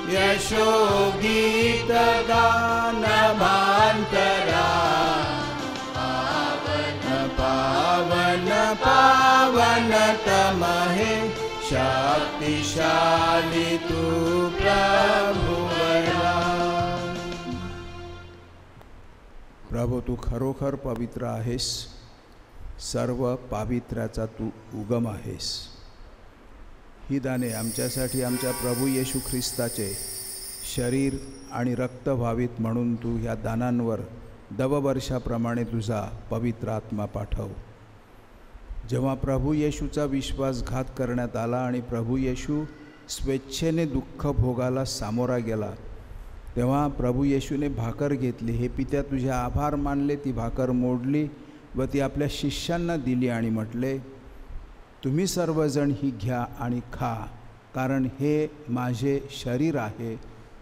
यशो गीत गान भांतरा. पावन पावन तमहे, शक्तिशाली तू प्रभुवरा. प्रभू तू खरोखर पवित्र आहेस, सर्व पावित्र्याचा तू उगम आहेस. ही दाने आमच्यासाठी आमच्या प्रभू येशू ख्रिस्ताचे शरीर आणि रक्त व्हावीत म्हणून तू ह्या दानांवर दववर्षाप्रमाणे तुझा पवित्र आत्मा पाठव. जेव्हा प्रभू येशूचा विश्वासघात करण्यात आला आणि प्रभू येशू स्वेच्छेने दुःख भोगाला सामोरा गेला, तेव्हा प्रभू येशूने भाकर घेतली. हे पित्या, तुझे आभार मानले, ती भाकर मोडली व ती आपल्या शिष्यांना दिली आणि म्हटले, तुम्ही सर्वजण ही घ्या आणि खा, कारण हे माझे शरीर आहे,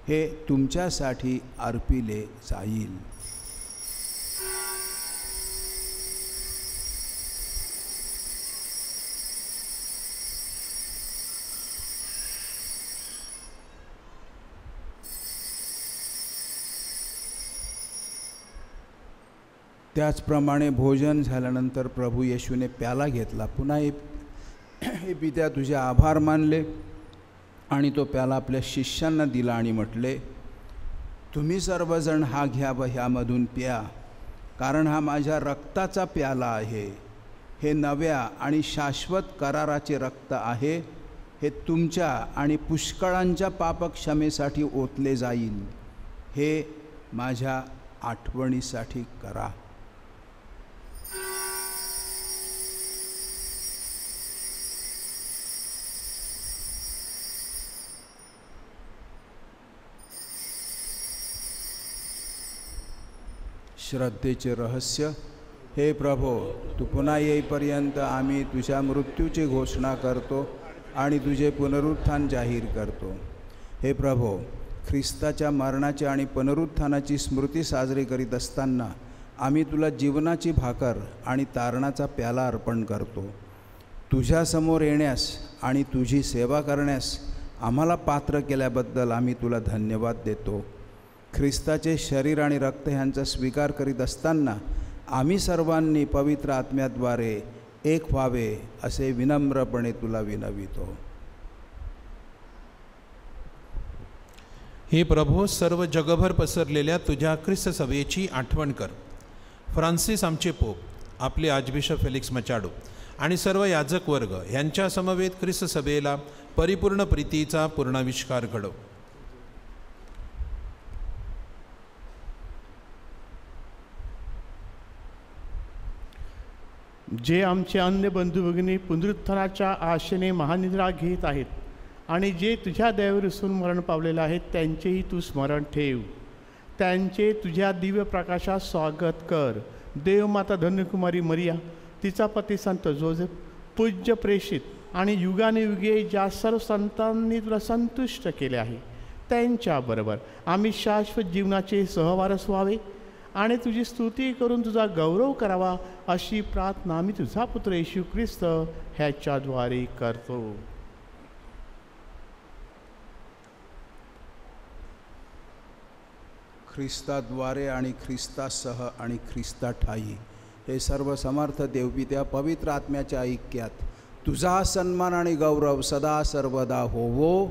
हे तुमच्यासाठी अर्पिले जाईल. त्याचप्रमाणे भोजन झाल्यानंतर प्रभू येशूने प्याला घेतला. पुन्हा हे पित्या, तुझे आभार मानले आणि तो प्याला आपल्या शिष्यांना दिला आणि म्हटले, तुम्ही सर्वजण हा घ्या व ह्यामधून प्या, कारण हा माझ्या रक्ताचा प्याला आहे. हे नव्या आणि शाश्वत कराराचे रक्त आहे. हे तुमच्या आणि पुष्कळांच्या पापक्षमेसाठी ओतले जाईल. हे माझ्या आठवणीसाठी करा. श्रद्धेचे रहस्य. हे प्रभो, तू पुन्हा येईपर्यंत आम्ही तुझ्या मृत्यूची घोषणा करतो आणि तुझे पुनरुत्थान जाहीर करतो. हे प्रभो, ख्रिस्ताच्या मरणाची आणि पुनरुत्थानाची स्मृती साजरी करीत असताना आम्ही तुला जीवनाची भाकर आणि तारणाचा प्याला अर्पण करतो. तुझ्यासमोर येण्यास आणि तुझी सेवा करण्यास आम्हाला पात्र केल्याबद्दल आम्ही तुला धन्यवाद देतो. ख्रिस्ताचे शरीर आणि रक्त ह्यांचा स्वीकार करीत असताना आम्ही सर्वांनी पवित्र आत्म्याद्वारे एक व्हावे असे विनम्रपणे तुला विनवितो. हे प्रभो, सर्व जगभर पसरलेल्या तुझ्या ख्रिस्त सभेची आठवण कर. फ्रान्सिस आमचे पोप, आपले आर्चबिशप फेलिक्स मचाडो आणि सर्व याजक वर्ग यांच्या समवेत ख्रिस्त सभेला परिपूर्ण प्रीतीचा पूर्णाविष्कार घडव. जे आमचे अन्य बंधू भगिनी पुनरुत्थानाच्या आशेने महानिद्रा घेत आहेत आणि जे तुझ्या दयेवर असून मरण पावलेले आहेत त्यांचेही तू स्मरण ठेव. त्यांचे तुझ्या दिव्य प्रकाशात स्वागत कर. देवमाता धन्यकुमारी मरिया, तिचा पती संत जोसेफ, पूज्य प्रेषित आणि युगानुयुगे ज्या सर्व संतांनी तुला संतुष्ट केले आहे त्यांच्याबरोबर आम्ही शाश्वत जीवनाचे सहवारस व्हावे आणि तुझी स्तुती करून तुझा गौरव करावा अशी प्रार्थना आम्ही तुझा पुत्र येशू ख्रिस्त ह्याच्याद्वारे करतो. ख्रिस्ताद्वारे आणि ख्रिस्तासह आणि ख्रिस्ताठायी हे सर्व समर्थ देवपित्या पवित्र आत्म्याच्या ऐक्यात तुझा सन्मान आणि गौरव सदा सर्वदा होवो.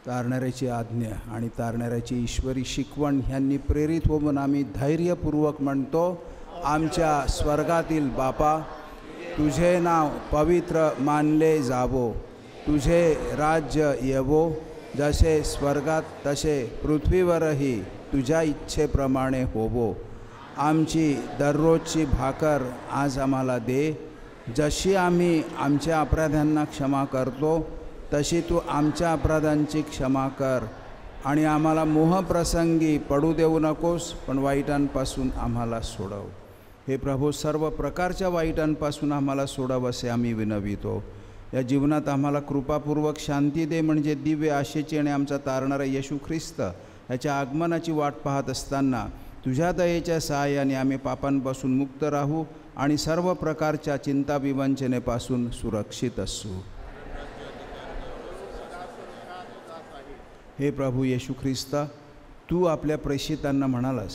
तारणाऱ्याची आज्ञा आणि तारणाऱ्याची ईश्वरी शिकवण ह्यांनी प्रेरित होऊन आम्ही धैर्यपूर्वक म्हणतो, आमच्या स्वर्गातील बापा, तुझे नाव पवित्र मानले जावो, तुझे राज्य येवो, जसे स्वर्गात तसे पृथ्वीवरही तुझ्या इच्छेप्रमाणे होवो. आमची दररोजची भाकर आज आम्हाला दे, जशी आम्ही आमच्या अपराध्यांना क्षमा करतो तशी तू आमच्या अपराधांची क्षमा कर. आणि आम्हाला मोहप्रसंगी पडू देऊ नकोस, पण वाईटांपासून आम्हाला सोडव. हे प्रभू, सर्व प्रकारच्या वाईटांपासून आम्हाला सोडव असे आम्ही विनवितो. या जीवनात आम्हाला कृपापूर्वक शांती दे, म्हणजे दिव्य आशेची आणि आमचा तारणारा येशू ख्रिस्त याच्या आगमनाची वाट पाहत असताना तुझ्या दयेच्या सहाय्याने आम्ही पापांपासून मुक्त राहू आणि सर्व प्रकारच्या चिंता विवंचनेपासून सुरक्षित असू. हे प्रभू येशू ख्रिस्ता, तू आपल्या प्रेषितांना म्हणालास,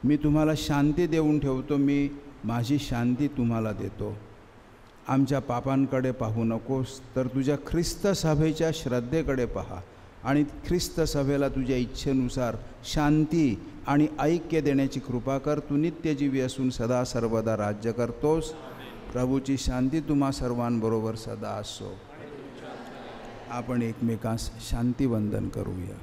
मी तुम्हाला शांती देऊन ठेवतो, मी माझी शांती तुम्हाला देतो. आमच्या पापांकडे पाहू नकोस, तर तुझ्या ख्रिस्त सभेच्या श्रद्धेकडे पहा आणि ख्रिस्त सभेला तुझ्या इच्छेनुसार शांती आणि ऐक्य देण्याची कृपा कर. तू नित्यजीवी असून सदा सर्वदा राज्य करतोस. प्रभूची शांती तुम्हा सर्वांबरोबर सदा असो. आपण एकमेकांस शांतिवंदन करूया.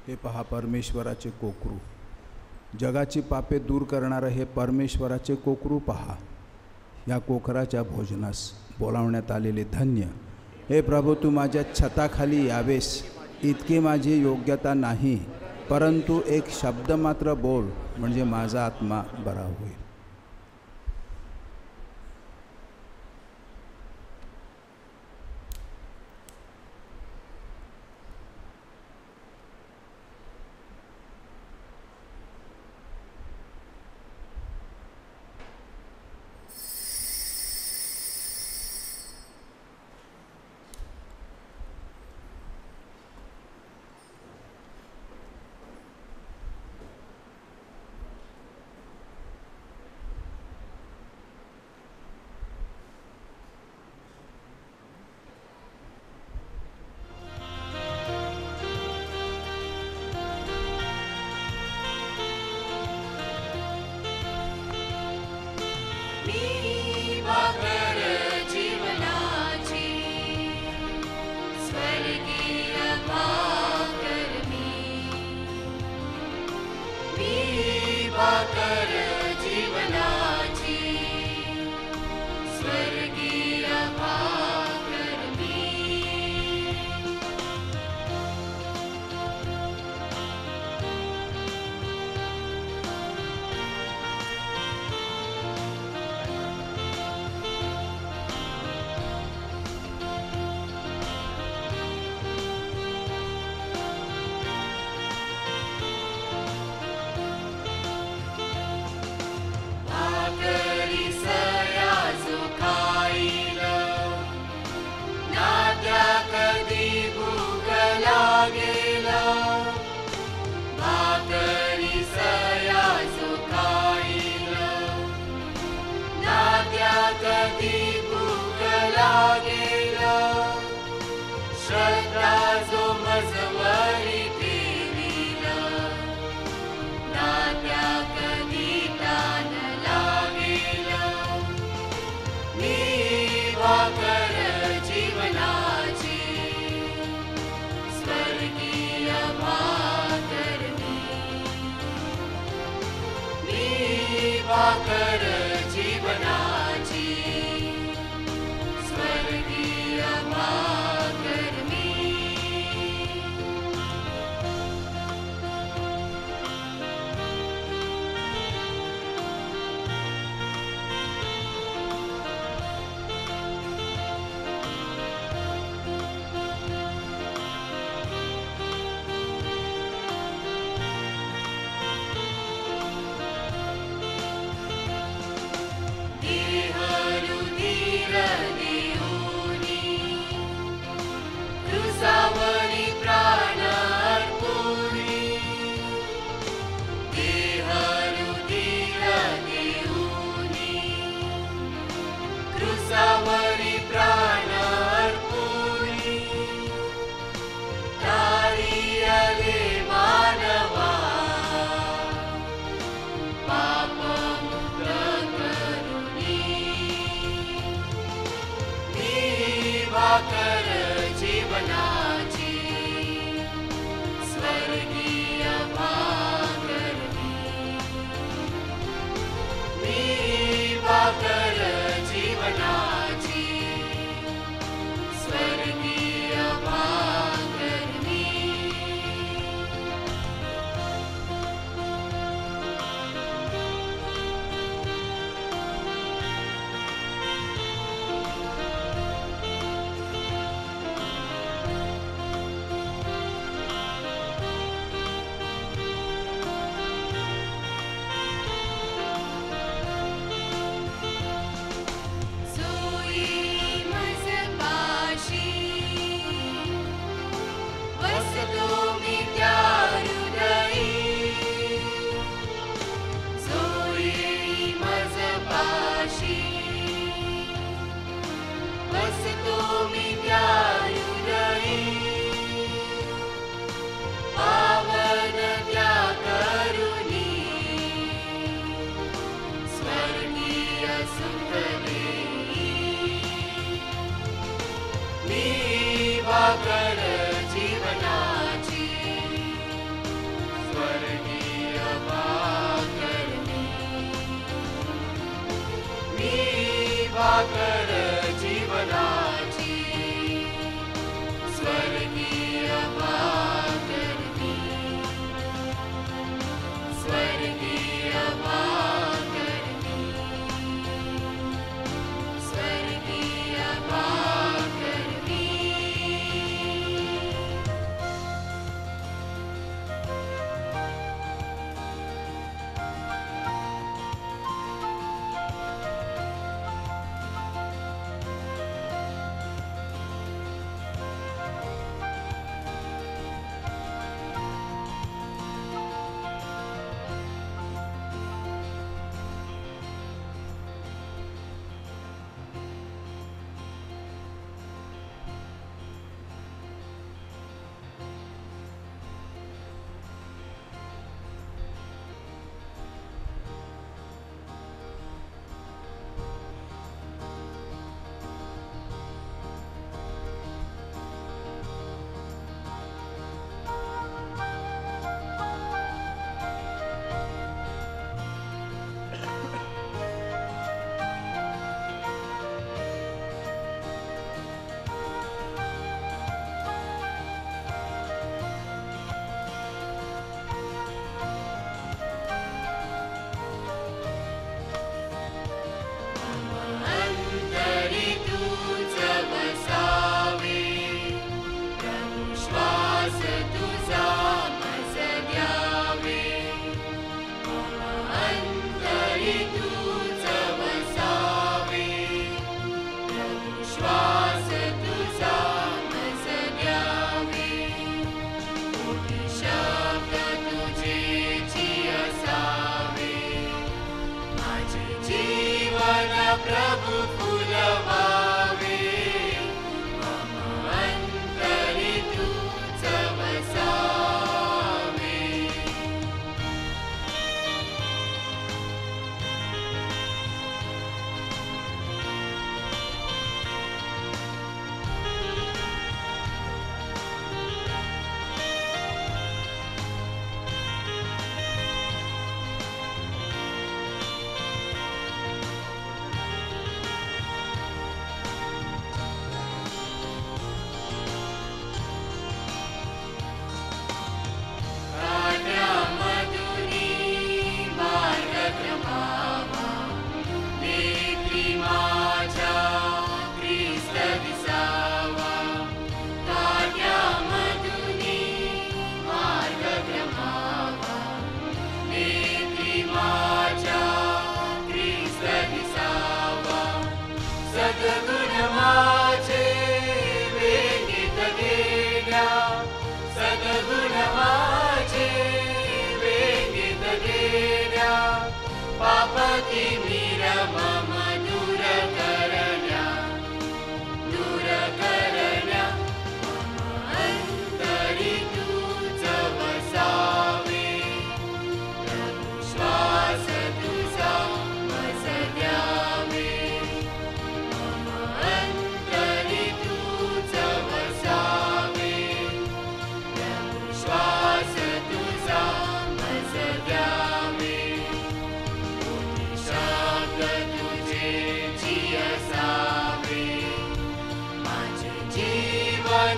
हे पहा परमेश्वराचे कोकरू, जगाची पापे दूर करणारं हे परमेश्वराचे कोकरू पहा. या कोकराच्या भोजनास बोलावण्यात आलेले धन्य. हे प्रभू, तू माझ्या छताखाली यावेस इतकी माझी योग्यता नाही, परंतु एक शब्द मात्र बोल, म्हणजे माझा आत्मा बरा होईल. भाकर जीवनाची स्वर्गीय भाकर मी भाकर जीवनाची स्वर्गीय भाकर मी रुधिर देऊनी क्रूसावरी प्राण अर्पुनी देह रुधिर देऊनी क्रूसावरी प्राण अर्पुनी तारियले मानवा पापमुक्त करुणी भाकर जीवनाची स्वर्गीय भाकर मी भाकर जीवनाची स्वर्गीय भाकर मी सोयी मजपाशी वसतो मी त्या हृदयी सोयी मजपाशी वसतो मी त्या हृदयी पावन त्या करुणी स्वर्गीय सुख देई मी भाकर जीवनाची स्वर्गीय भाकर मी भाकर जीवनाची स्वर्गीय भाकर स्वर्गीय भाकर स्वर्गीय भाकर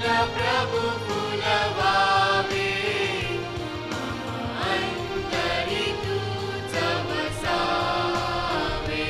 मन प्रभु फुलवावे, अंतरी तूच वसावे.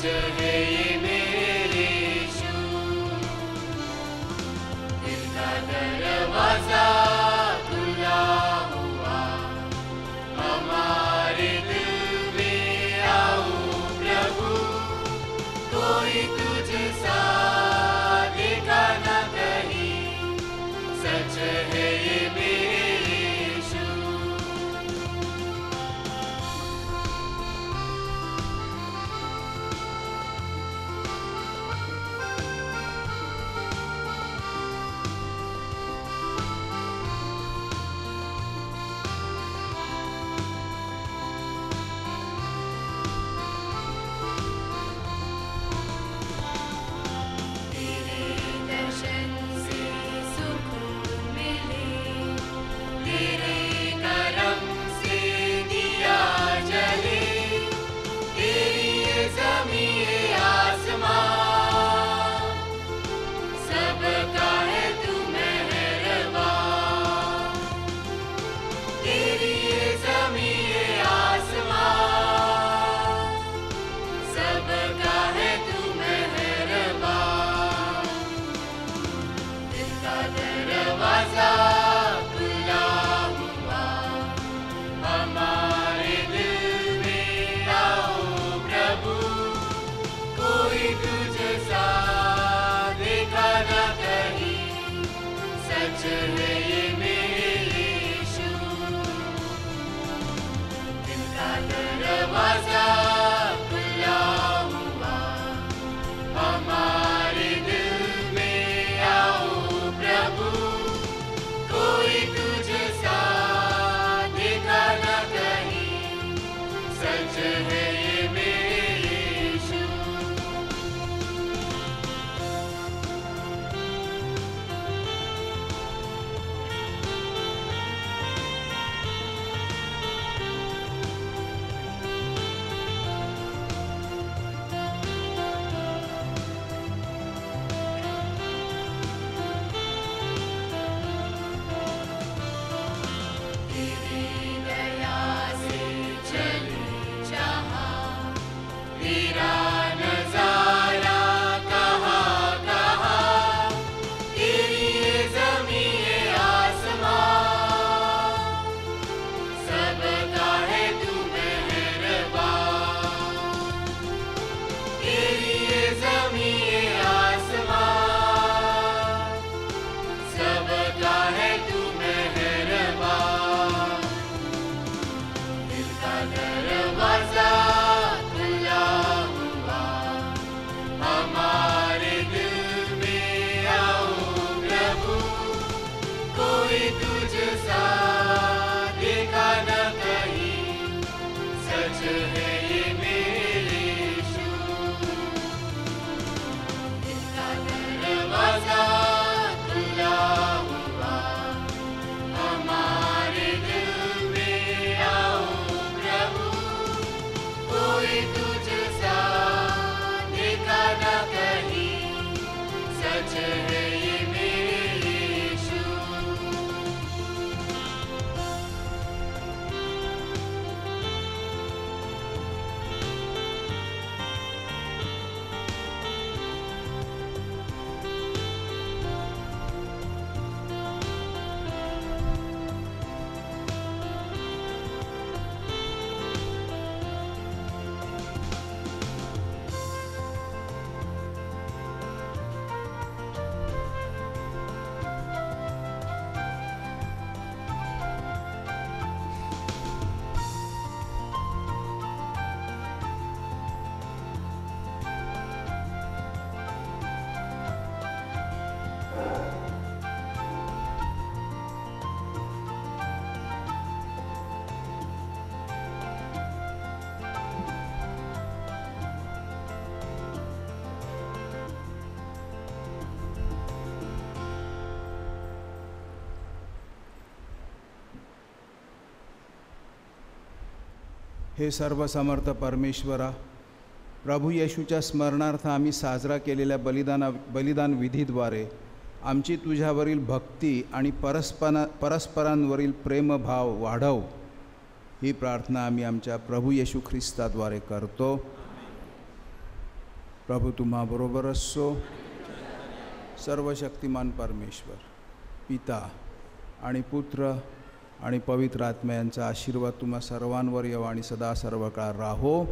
सच है ये मेरे यीशु। दिल का दरवाजा खुला हुआ, हमारे दिल में आओ प्रभु। कोई तुझसा देखा न कहीं, सच है ये मेरे यीशु। तेरे दर्शन से सुख मिले, तेरे करम से दिया जले, तेरी ये ज़मीं ये आसमां, सबका है तू मेहरबान। तेरी ये ज़मीं ये आसमां, सबका है तू मेहरबान। दिल का दरवाजा खुला हुआ, हमारे दिल में आओ प्रभु। कोई तुझसा देखा न कहीं, सच है ये मेरे यीशु। दिल का दरवाजा खुला हुआ, हमारे दिल में आओ प्रभु। कोई तुझसा देखा न कहीं, सच है ये मेरे यीशु। तेरी दया से चले जहाँ, तेरा नज़ारा कहाँ कहाँ। तेरी ये ज़मीं ये आसमां, सबका है तू मेहरबान। तेरी ये ज़मीं ये आसमां, सबका है तू मेहरबान। दिल का दरवाजा खुला हुआ, हमारे दिल में आओ प्रभु। कोई तुझसा देखा न कहीं, सच है ये मेरे यीशु। दिल का दरवाजा खुला हुआ, हमारे दिल में आओ प्रभु। कोई तुझसा देखा न कहीं, सच है ये मेरे यीशु। हे सर्वसमर्थ परमेश्वरा, प्रभू येशूच्या स्मरणार्थ आम्ही साजरा केलेल्या बलिदान विधीद्वारे आमची तुझ्यावरील भक्ती आणि परस्परांवरील प्रेमभाव वाढव, ही प्रार्थना आम्ही आमच्या प्रभू येशू ख्रिस्ताद्वारे करतो. प्रभू तुम्हाबरोबर असो. सर्व शक्तिमान परमेश्वर पिता आणि पुत्र आणि पवित्र आत्मा यांचा आशीर्वाद तुम्हा सर्वांवर येवा आणि सदा सर्व काळ राहो.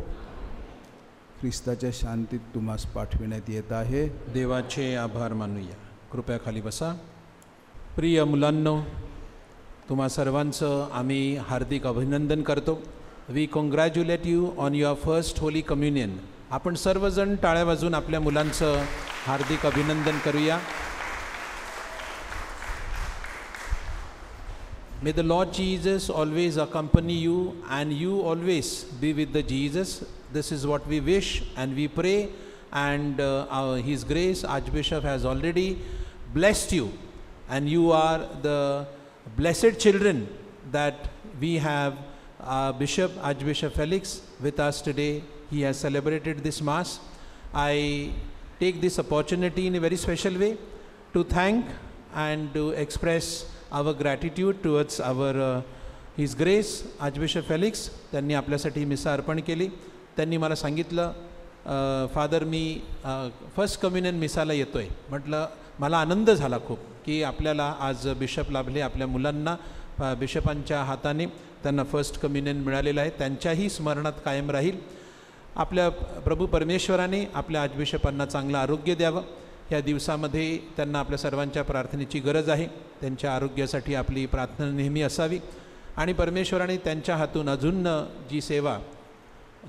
ख्रिस्ताच्या शांतीत तुम्हास पाठविण्यात येत आहे. देवाचे आभार मानूया. कृपया खाली बसा. प्रिय मुलांनो, तुम्हा सर्वांचं आम्ही हार्दिक अभिनंदन करतो. We congratulate you on your first holy communion. आपण सर्वजण टाळ्या वाजवून आपल्या मुलांचं हार्दिक अभिनंदन करूया. May the Lord Jesus always accompany you and you always be with the Jesus. This is what we wish and we pray, and His Grace Archbishop has already blessed you, and you are the blessed children that we have Bishop Archbishop Felix with us today. He has celebrated this Mass. I take this opportunity in a very special way to thank and to express our gratitude towards our His Grace Archbishop Felix. त्यांनी आपल्यासाठी मिसा अर्पण केली. त्यांनी मला सांगितलं, father मी first communion मिसाला येतो आहे. म्हटलं मला आनंद झाला खूप की आपल्याला आज बिशप लाभले. आपल्या मुलांना बिशपांच्या हाताने त्यांना फर्स्ट कम्युनियन मिळालेलं आहे. त्यांच्याही स्मरणात कायम राहील. आपल्या प्रभू परमेश्वराने आपल्या आर्चबिशपांना चांगलं आरोग्य द्यावं. या दिवसामध्ये त्यांना आपल्या सर्वांच्या प्रार्थनेची गरज आहे. त्यांच्या आरोग्यासाठी आपली प्रार्थना नेहमी असावी आणि परमेश्वराने त्यांच्या हातून अजून जी सेवा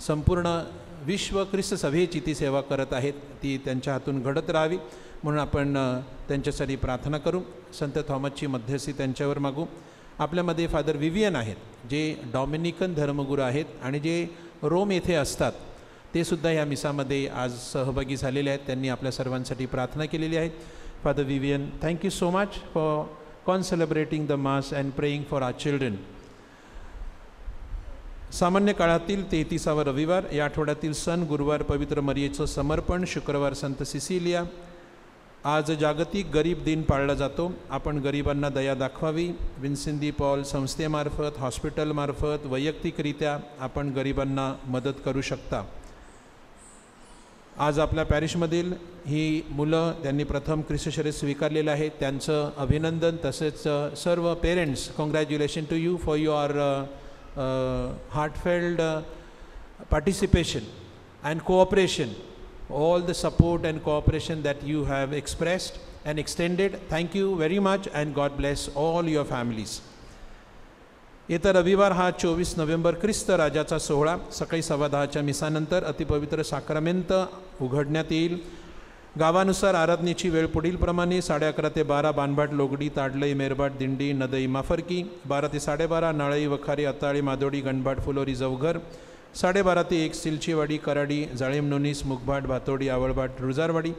संपूर्ण विश्व ख्रिस्त सभेची ती सेवा करत आहेत ती त्यांच्या हातून घडत राहावी म्हणून आपण त्यांच्यासाठी प्रार्थना करू. संत थॉमसची मध्यस्थी त्यांच्यावर मागू. आपल्यामध्ये फादर विवियन आहेत जे डॉमिनिकन धर्मगुरू आहेत आणि जे रोम येथे असतात. ते सुद्धा या मिसामध्ये आज सहभागी झालेले आहेत. त्यांनी आपल्या सर्वांसाठी प्रार्थना केलेली आहे. Father Vivian, thank you so much for concelebrating the mass and praying for our children. सामान्य काळातील 33वा रविवार, या आठवड्यातील सण गुरुवार पवित्र मरियेचं समर्पण, शुक्रवार संत सिसिलिया. आज जागतिक गरीब दिन पाळला जातो. आपण गरिबांना दया दाखवावी. विन्सेंट डी पॉल संस्थेमार्फत, हॉस्पिटलमार्फत, वैयक्तिकरित्या आपण गरिबांना मदत करू शकता. आज आपल्या पॅरिशमधील ही मुलं त्यांनी प्रथम ख्रिस्त शरीर स्वीकारलेलं आहे. त्यांचं अभिनंदन. तसेच सर्व parents, congratulation to you for your heartfelt participation and cooperation, all the support and cooperation that you have expressed and extended. Thank you very much and God bless all your families. येत्या रविवार हा 24 November ख्रिस्त राजाचा सोहळा सकाळी 10:15च्या मिसानंतर अतिपवित्र साक्रामेंत उघडण्यात येईल. गावानुसार आराधनेची वेळ पुढीलप्रमाणे: 11:30 ते 12 बानभाट, लोगडी, ताडलई, मेरबाट, दिंडी, नदई, माफरकी. 12 ते 12:30 नाळई, वखारी, अताळी, मादोडी, गणबाट, फुलोरी, जवघर. 12:30 ते 1 सिलचीवाडी, कराडी, जाळीम, नोनीस, मुगभाट, भातोडी, आवळबाट, रुजारवाडी.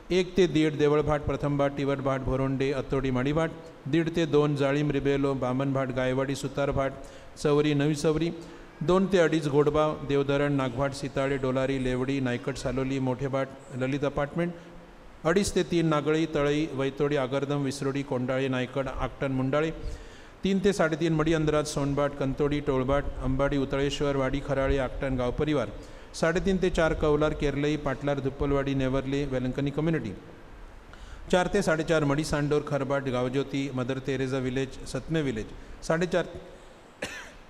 1 ते 1:30 देवळभाट, प्रथमभाट, टिवटभाट, भोरोंडे, अतोडी, माडीभाट. 1:30 ते 2 जाळीम, रिबेलो, बामणभाट, गायवाडी, सुतारभाट, चवरी, नवी चवरी. 2 ते 2:30 गोडबाव, देवधरण, नागभाट, सीताळे, डोलारी, लेवडी, नायकट, सालोली, मोठेभाट, ललित अपार्टमेंट. 2:30 ते 3 नागळी, तळई, वैतोडी, आगरदम, विसरोडी, कोंडाळे, नायकड, आकटन, मुंडाळे. 3 ते 3:30 मडी, अंदराज, सोनबाट, कंतोडी, टोळबाट, अंबाडी, उतळेश्वर, वाडी, खराळे, आकटन, गावपरिवार. 3:30 ते 4 कौलार, केरलई, पाटलार, धुप्पलवाडी, नेवर्ले, वेलंकनी कम्युनिटी. 4 ते 4:30 मडी, सांडोर, खरबाट, गावज्योती, मदर तेरेजा विलेज, सतमे विलेज. 4:30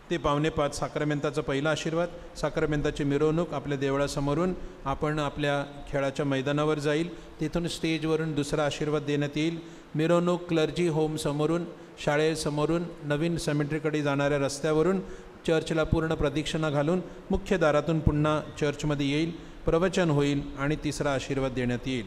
ते 4:45 साक्रमेंताचा पहिला आशीर्वाद. साक्रमेंताची मिरवणूक आपल्या देवळासमोरून आपण आपल्या खेळाच्या मैदानावर जाईल. तिथून स्टेजवरून दुसरा आशीर्वाद देण्यात येईल. मिरवणूक क्लर्जी होम समोरून, शाळेसमोरून, नवीन सेमेट्रीकडे जाणाऱ्या रस्त्यावरून चर्चला पूर्ण प्रदक्षिणा घालून मुख्य दारातून पुन्हा चर्चमध्ये येईल. प्रवचन होईल आणि तिसरा आशीर्वाद देण्यात येईल.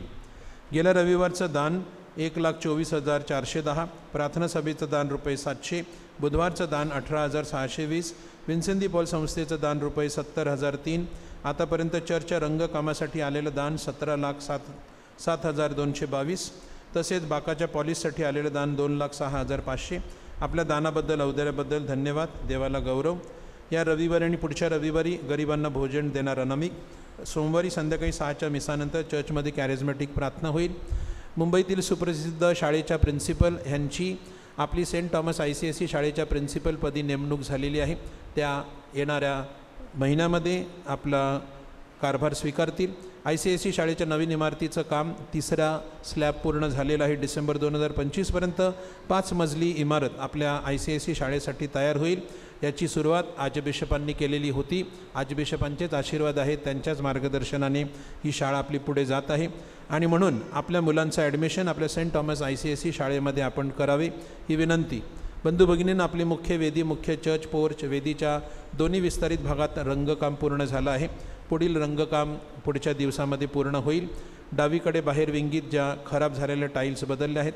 गेल्या रविवारचं दान 1,24,410. प्रार्थना सभेचं दान ₹700. बुधवारचं दान 18,620. विन्सेंट दी पॉल संस्थेचं दान ₹70,003. आतापर्यंत चर्चच्या रंगकामासाठी आलेलं दान 17,07,222. तसेच बाकाच्या पॉलिससाठी आलेलं दान 2,06,500. आपल्या दानाबद्दल, औदार्याबद्दल धन्यवाद. देवाला गौरव. या रविवारी आणि पुढच्या रविवारी गरिबांना भोजन देणार अनामिक. सोमवारी संध्याकाळी 6च्या मिसानंतर चर्चमध्ये कॅरिझमॅटिक प्रार्थना होईल. मुंबईतील सुप्रसिद्ध शाळेच्या प्रिन्सिपल ह्यांची आपली सेंट थॉमस ICSE शाळेच्या प्रिन्सिपलपदी नेमणूक झालेली आहे. त्या येणाऱ्या महिन्यामध्ये आपला कारभार स्वीकारतील. ICSE शाळेच्या नवीन इमारतीचं काम 3रा स्लॅब पूर्ण झालेलं आहे. डिसेंबर 2025पर्यंत 5 मजली इमारत आपल्या ICSE शाळेसाठी तयार होईल. याची सुरुवात आर्चबिशपांनी केलेली होती. आर्चबिशपांचेच आशीर्वाद आहेत, त्यांच्याच मार्गदर्शनाने ही शाळा आपली पुढे जात आहे. आणि म्हणून आपल्या मुलांचं ॲडमिशन आपल्या सेंट थॉमस ICSE शाळेमध्ये आपण करावे ही विनंती. बंधू भगिनींना आपली मुख्य वेदी, मुख्य चर्च पोर्च, वेदीच्या दोन्ही विस्तारित भागात रंगकाम पूर्ण झालं आहे. पुढील रंगकाम पुढच्या दिवसामध्ये पूर्ण होईल. डावीकडे बाहेर विंगीत ज्या खराब झालेल्या टाईल्स बदलल्या आहेत.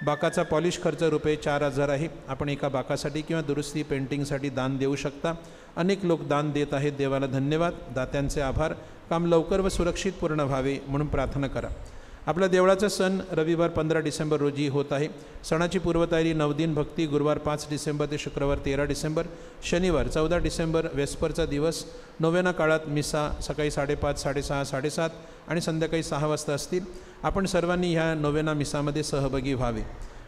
बाकाचा पॉलिश खर्च रुपये 4,000 आहे. आपण एका बाकासाठी किंवा दुरुस्ती पेंटिंगसाठी दान देऊ शकता. अनेक लोक दान देत आहेत, देवाला धन्यवाद, दात्यांचे आभार. काम लवकर व सुरक्षित पूर्ण व्हावे म्हणून प्रार्थना करा. आपल्या देवळाचा सण रविवार 15 डिसेंबर रोजी होत आहे. सणाची पूर्वतयारी 9 दिन भक्ती गुरुवार 5 डिसेंबर ते शुक्रवार 13 डिसेंबर, शनिवार 14 डिसेंबर वेस्परचा दिवस. नोवेना काळात मिसा सकाळी 5:30, 6:30, 7:30 आणि संध्याकाळी 6 वाजता असतील. आपण सर्वांनी ह्या नोवेना मिसामध्ये सहभागी व्हावे.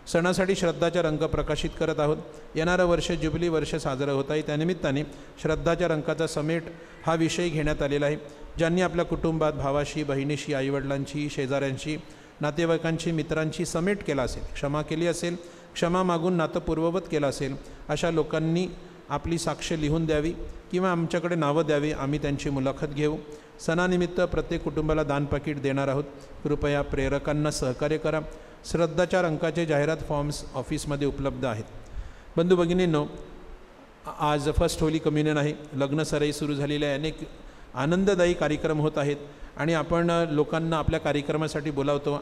सणासाठी श्रद्धाच्या रंग प्रकाशित करत आहोत. येणारं वर्ष जुबिली वर्ष साजरं होत आहे. त्यानिमित्ताने श्रद्धाच्या रंगाचा समेट हा विषय घेण्यात आलेला आहे. ज्यांनी आपल्या कुटुंबात भावाशी, बहिणीशी, आईवडिलांशी, शेजाऱ्यांशी, नातेवाईकांशी, मित्रांशी समेट केला असेल, क्षमा केली असेल, क्षमा मागून नातं पूर्ववत केलं असेल, अशा लोकांनी आपली साक्ष लिहून द्यावी किंवा आमच्याकडे नावं द्यावी. आम्ही त्यांची मुलाखत घेऊ. सणानिमित्त प्रत्येक कुटुंबाला दान पाकिट देणार आहोत. कृपया प्रेरकांना सहकार्य करा. श्रद्धाच्या रंगाचे जाहिरात फॉर्म्स ऑफिसमध्ये उपलब्ध आहेत. बंधू भगिनींनो, आज फर्स्ट होली कम्युनियन आहे. लग्न सराई सुरू झालेले आहे. अनेक आनंददायी कार्यक्रम होत आहेत आणि आपण लोकांना आपल्या कार्यक्रमासाठी बोलावतो.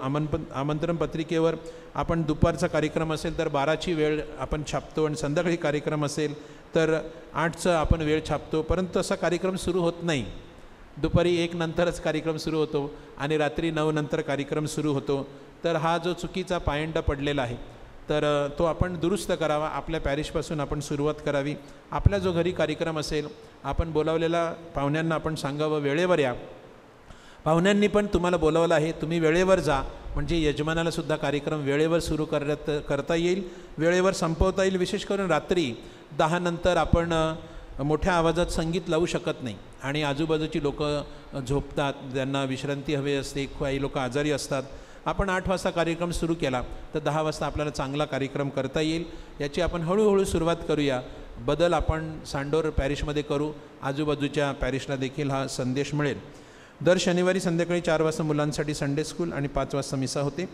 आमंत्रण पत्रिकेवर आपण दुपारचा कार्यक्रम असेल तर 12ची वेळ आपण छापतो आणि संध्याकाळी कार्यक्रम असेल तर 8चं आपण वेळ छापतो. परंतु असा कार्यक्रम सुरू होत नाही. दुपारी 1 नंतरच कार्यक्रम सुरू होतो आणि रात्री 9 नंतर कार्यक्रम सुरू होतो. तर हा जो चुकीचा पायंडा पडलेला आहे तर तो आपण दुरुस्त करावा. आपल्या पॅरिशपासून आपण सुरुवात करावी. आपला जो घरी कार्यक्रम असेल, आपण बोलावलेल्या पाहुण्यांना आपण सांगावं वेळेवर या. पाहुण्यांनी पण तुम्हाला बोलावलं आहे, तुम्ही वेळेवर जा, म्हणजे यजमानालासुद्धा कार्यक्रम वेळेवर सुरू करता येईल, वेळेवर संपवता येईल. विशेष करून रात्री 10 नंतर आपण मोठ्या आवाजात संगीत लावू शकत नाही आणि आजूबाजूची लोक झोपतात, त्यांना विश्रांती हवी असते, काही लोक आजारी असतात. आपण 8 वाजता कार्यक्रम सुरू केला तर 10 वाजता आपल्याला चांगला कार्यक्रम करता येईल. याची आपण हळूहळू सुरुवात करूया. बदल आपण सांडोर पॅरिशमध्ये करू. आजूबाजूच्या पॅरिशला देखील हा संदेश मिळेल. दर शनिवारी संध्याकाळी 4 वाजता मुलांसाठी संडे स्कूल आणि 5 वाजता मिसा होते.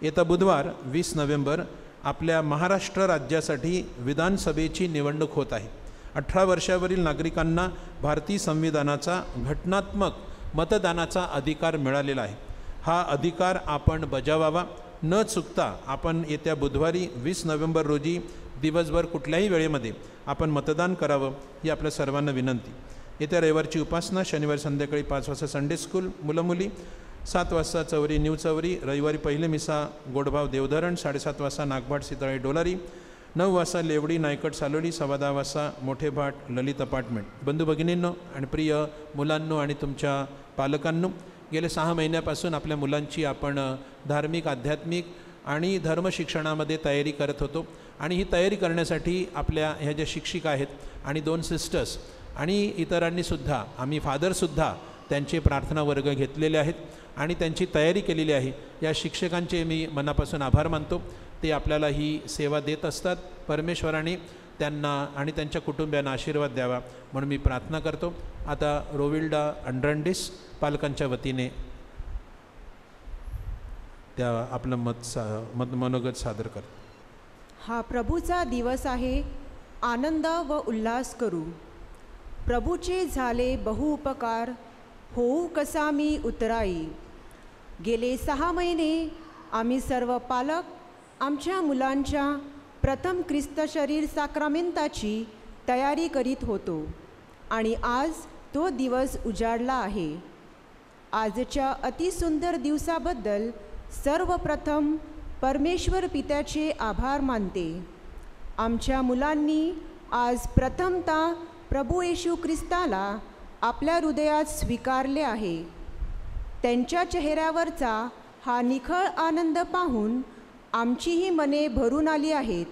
येत्या बुधवार 20 नोव्हेंबर आपल्या महाराष्ट्र राज्यासाठी विधानसभेची निवडणूक होत आहे. 18 वर्षावरील नागरिकांना भारतीय संविधानाचा घटनात्मक मतदानाचा अधिकार मिळालेला आहे. हा अधिकार आपण बजावावा. न चुकता आपण येत्या बुधवारी 20 नोव्हेंबर रोजी दिवसभर कुठल्याही वेळेमध्ये आपण मतदान करावं ही आपल्या सर्वांना विनंती. येत्या रविवारची उपासना, शनिवारी संध्याकाळी 5 वाजता संडे स्कूल मुलं मुली, 7 वाजता चौरी न्यू चौरी, रविवारी पहिले मिसा गोडभाव देवधरण, 7:30 वाजता नागभाट सीताळे डोलारी, 9 वाजता लेवडी नायकट सालोली, 10:15 वाजता मोठे भाट ललित अपार्टमेंट. बंधू भगिनींनो आणि प्रिय मुलांनो आणि तुमच्या पालकांनो, गेले 6 महिन्यापासून आपल्या मुलांची आपण धार्मिक, आध्यात्मिक आणि धर्मशिक्षणामध्ये तयारी करत होतो आणि ही तयारी करण्यासाठी आपल्या ह्या ज्या शिक्षिका आहेत आणि 2 सिस्टर्स आणि इतरांनीसुद्धा, आम्ही फादरसुद्धा त्यांचे प्रार्थना वर्ग घेतलेले आहेत आणि त्यांची तयारी केलेली आहे. या शिक्षकांचे मी मनापासून आभार मानतो. ते आपल्याला ही सेवा देत असतात. परमेश्वराने त्यांना आणि त्यांच्या कुटुंबियांना आशीर्वाद द्यावा म्हणून मी प्रार्थना करतो. आता रोविल्डा अंड्रांडिस पालकांच्या वतीने त्या आपलं मनोगत सादर करतो. हा प्रभूचा दिवस आहे, आनंद व उल्हास करू. प्रभूचे झाले बहुउपकार, होऊ कसा मी उतराई. गेले 6 महिने आम्ही सर्व पालक आमच्या मुलांच्या प्रथम ख्रिस्त शरीर साक्रामेंताची तयारी करीत होतो आणि आज तो दिवस उजाडला आहे. आजच्या अतिसुंदर दिवसाबद्दल सर्वप्रथम परमेश्वर पित्याचे आभार मानते. आमच्या मुलांनी आज प्रथमतः प्रभू येशू ख्रिस्ताला आपल्या हृदयात स्वीकारले आहे. त्यांच्या चेहऱ्यावरचा हा निखळ आनंद पाहून आमचीही मने भरून आली आहेत.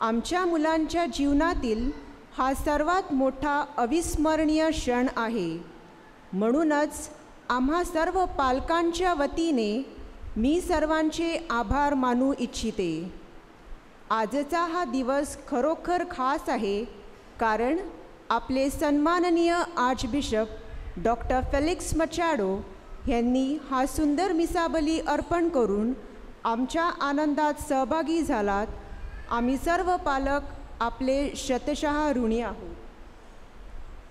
आमच्या मुलांच्या जीवनातील हा सर्वात मोठा अविस्मरणीय क्षण आहे. म्हणूनच आम्हा सर्व पालकांच्या वतीने मी सर्वांचे आभार मानू इच्छिते. आजचा हा दिवस खरोखर खास आहे, कारण आपले सन्माननीय आर्चबिशप डॉक्टर फेलिक्स मचाडो यांनी हा सुंदर मिसाबली अर्पण करून आमच्या आनंदात सहभागी झालात. आम्ही सर्व पालक आपले शतशः ऋणी आहोत.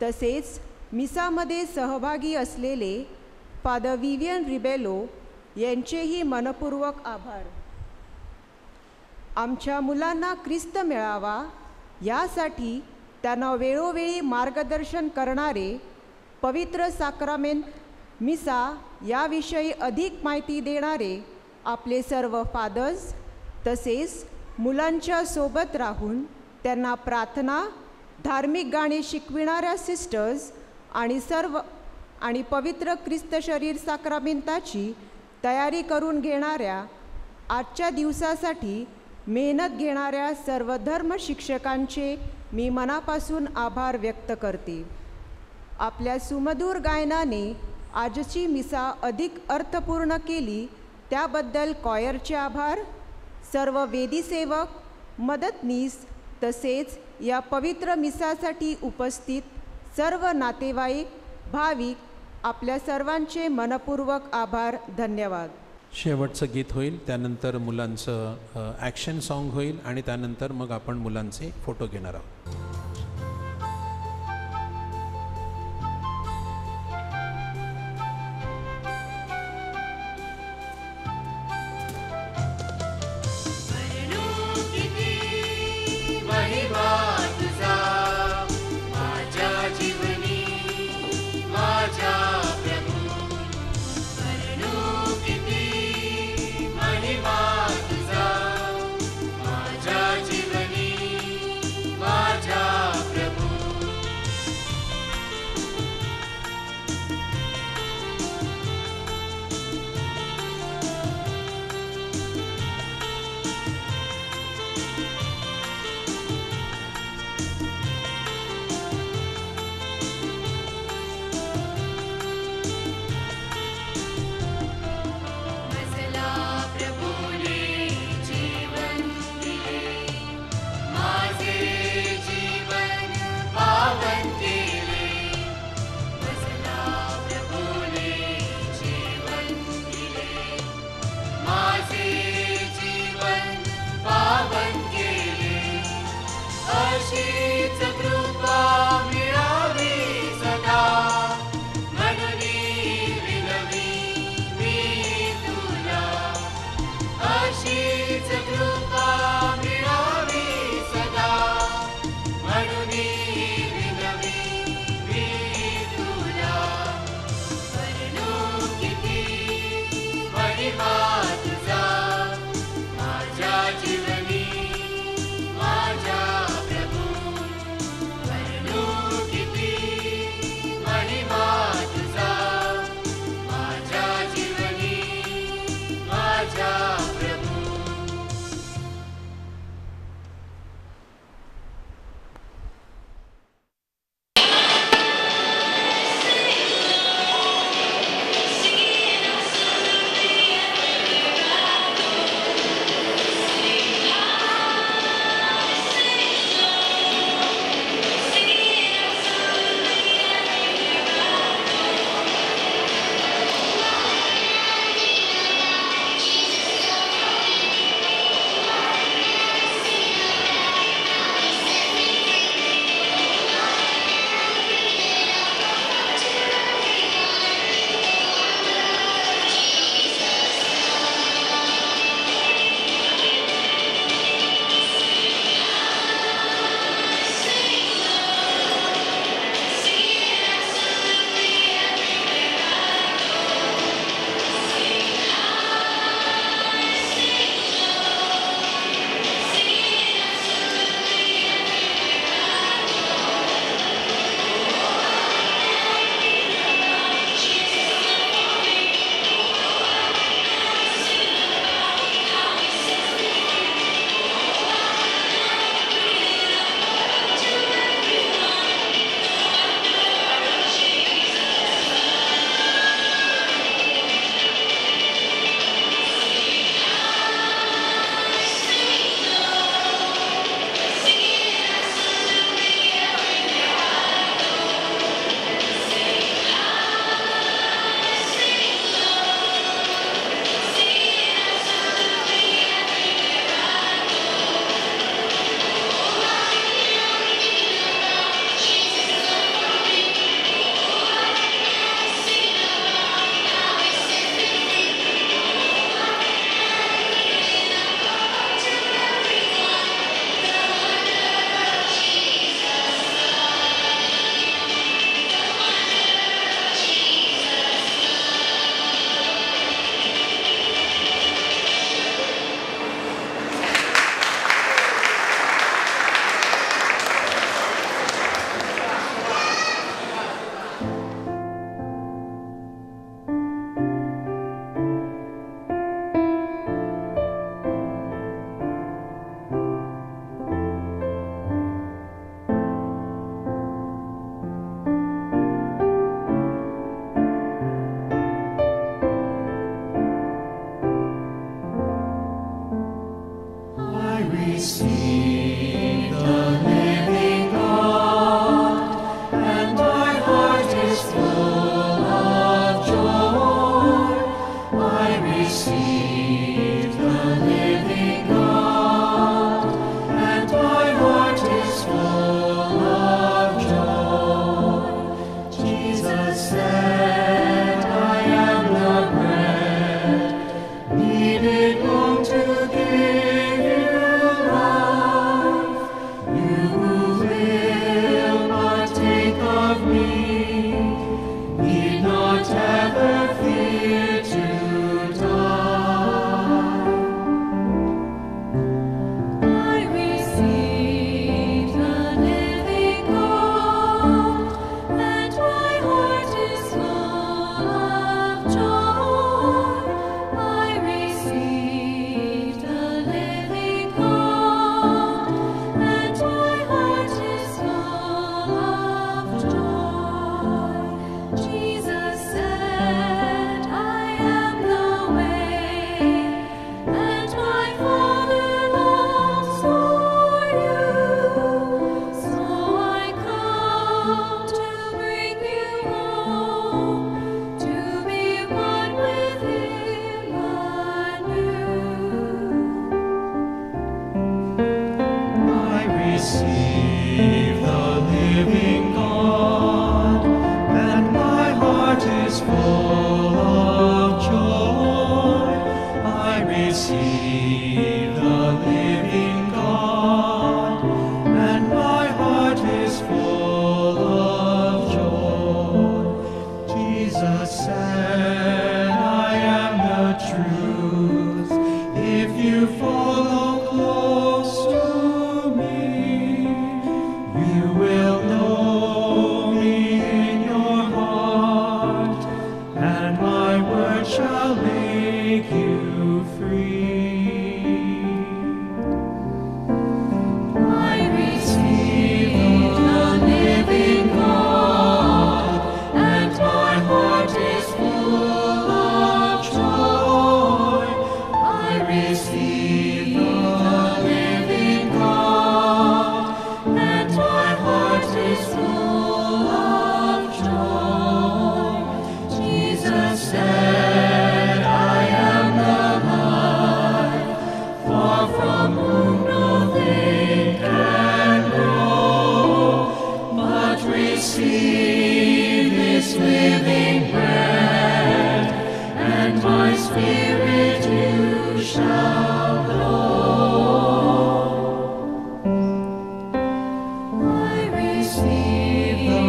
तसेच मिसामध्ये सहभागी असलेले फादर विवियन रिबेलो यांचेही मनपूर्वक आभार. आमच्या मुलांना ख्रिस्त मिळावा यासाठी त्यांना वेळोवेळी मार्गदर्शन करणारे, पवित्र साक्रामेंट मिसा याविषयी अधिक माहिती देणारे आपले सर्व फादर्स, तसेच मुलांच्या सोबत राहून त्यांना प्रार्थना, धार्मिक गाणी शिकविणाऱ्या सिस्टर्स आणि पवित्र ख्रिस्त शरीर साक्रामेंटाची तयारी करून घेणाऱ्या, आजच्या दिवसासाठी मेहनत घेणाऱ्या सर्व धर्म शिक्षकांचे मी मनापासून आभार व्यक्त करते. आपल्या सुमधुर गायनाने आजची मिसा अधिक अर्थपूर्ण केली त्याबद्दल कॉयरचे आभार. सर्व वेदीसेवक, मदतनीस तसेच या पवित्र मिसासाठी उपस्थित सर्व नातेवाईक, भाविक, आपल्या सर्वांचे मनपूर्वक आभार. धन्यवाद. शेवटचं गीत होईल, त्यानंतर मुलांचं ॲक्शन सॉन्ग होईल आणि त्यानंतर मग आपण मुलांचे फोटो घेणार आहोत. महिमा तुझा माझ्या जीवनी receive the living God, and my heart is full of joy. Jesus said, I am the bread needed home to give you life. You who will partake of me need not ever fear to die. I receive the living God, and my heart is full of joy. I receive the living God, and my heart is full of joy. Jesus said, I am the way, and my Father longs for you. So I come to bring you home, to be one with Him anew. I receive the living God, and my heart is full of joy. I receive the living God, and my heart is full of joy. Jesus said, I am the truth. If you follow close to me, you will know me in your heart, and my word shall make you free. I receive the living God, and my heart is full of joy. I receive the living God, and my heart is full of joy. Jesus said, I am the vine, far from whom no thing can grow, but receive this living bread, and my spirit you shall know. I receive the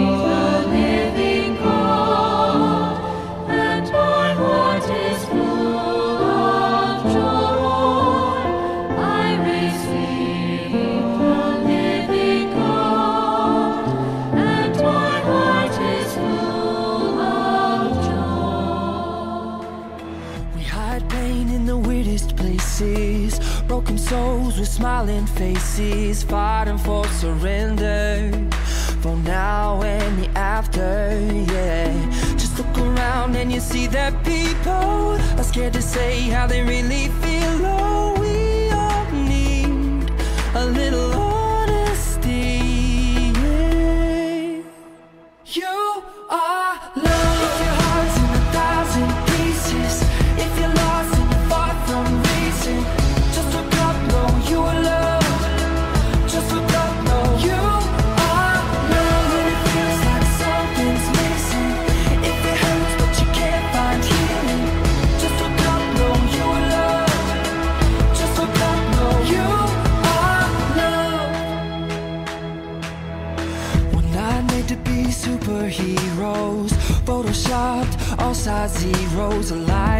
living God, and my heart is full of joy. I receive the living God, and my heart is full of joy. We hide pain in the weirdest places, broken souls with smiling faces, fighting for surrender, for now and the after, yeah. Just look around and you see that people are scared to say how they really feel. Oh, we all need a little honesty, yeah. You are love. If your heart's in 1,000 pieces, if you're lost and you're far from reason, just look up, know you are loved. Just look up, know you are loved. When it feels like something's missing, if it hurts but you can't find healing, just look up, know you are loved. Just look up, know you are loved. We're not made to be superheroes, photoshopped, all size zeros, alive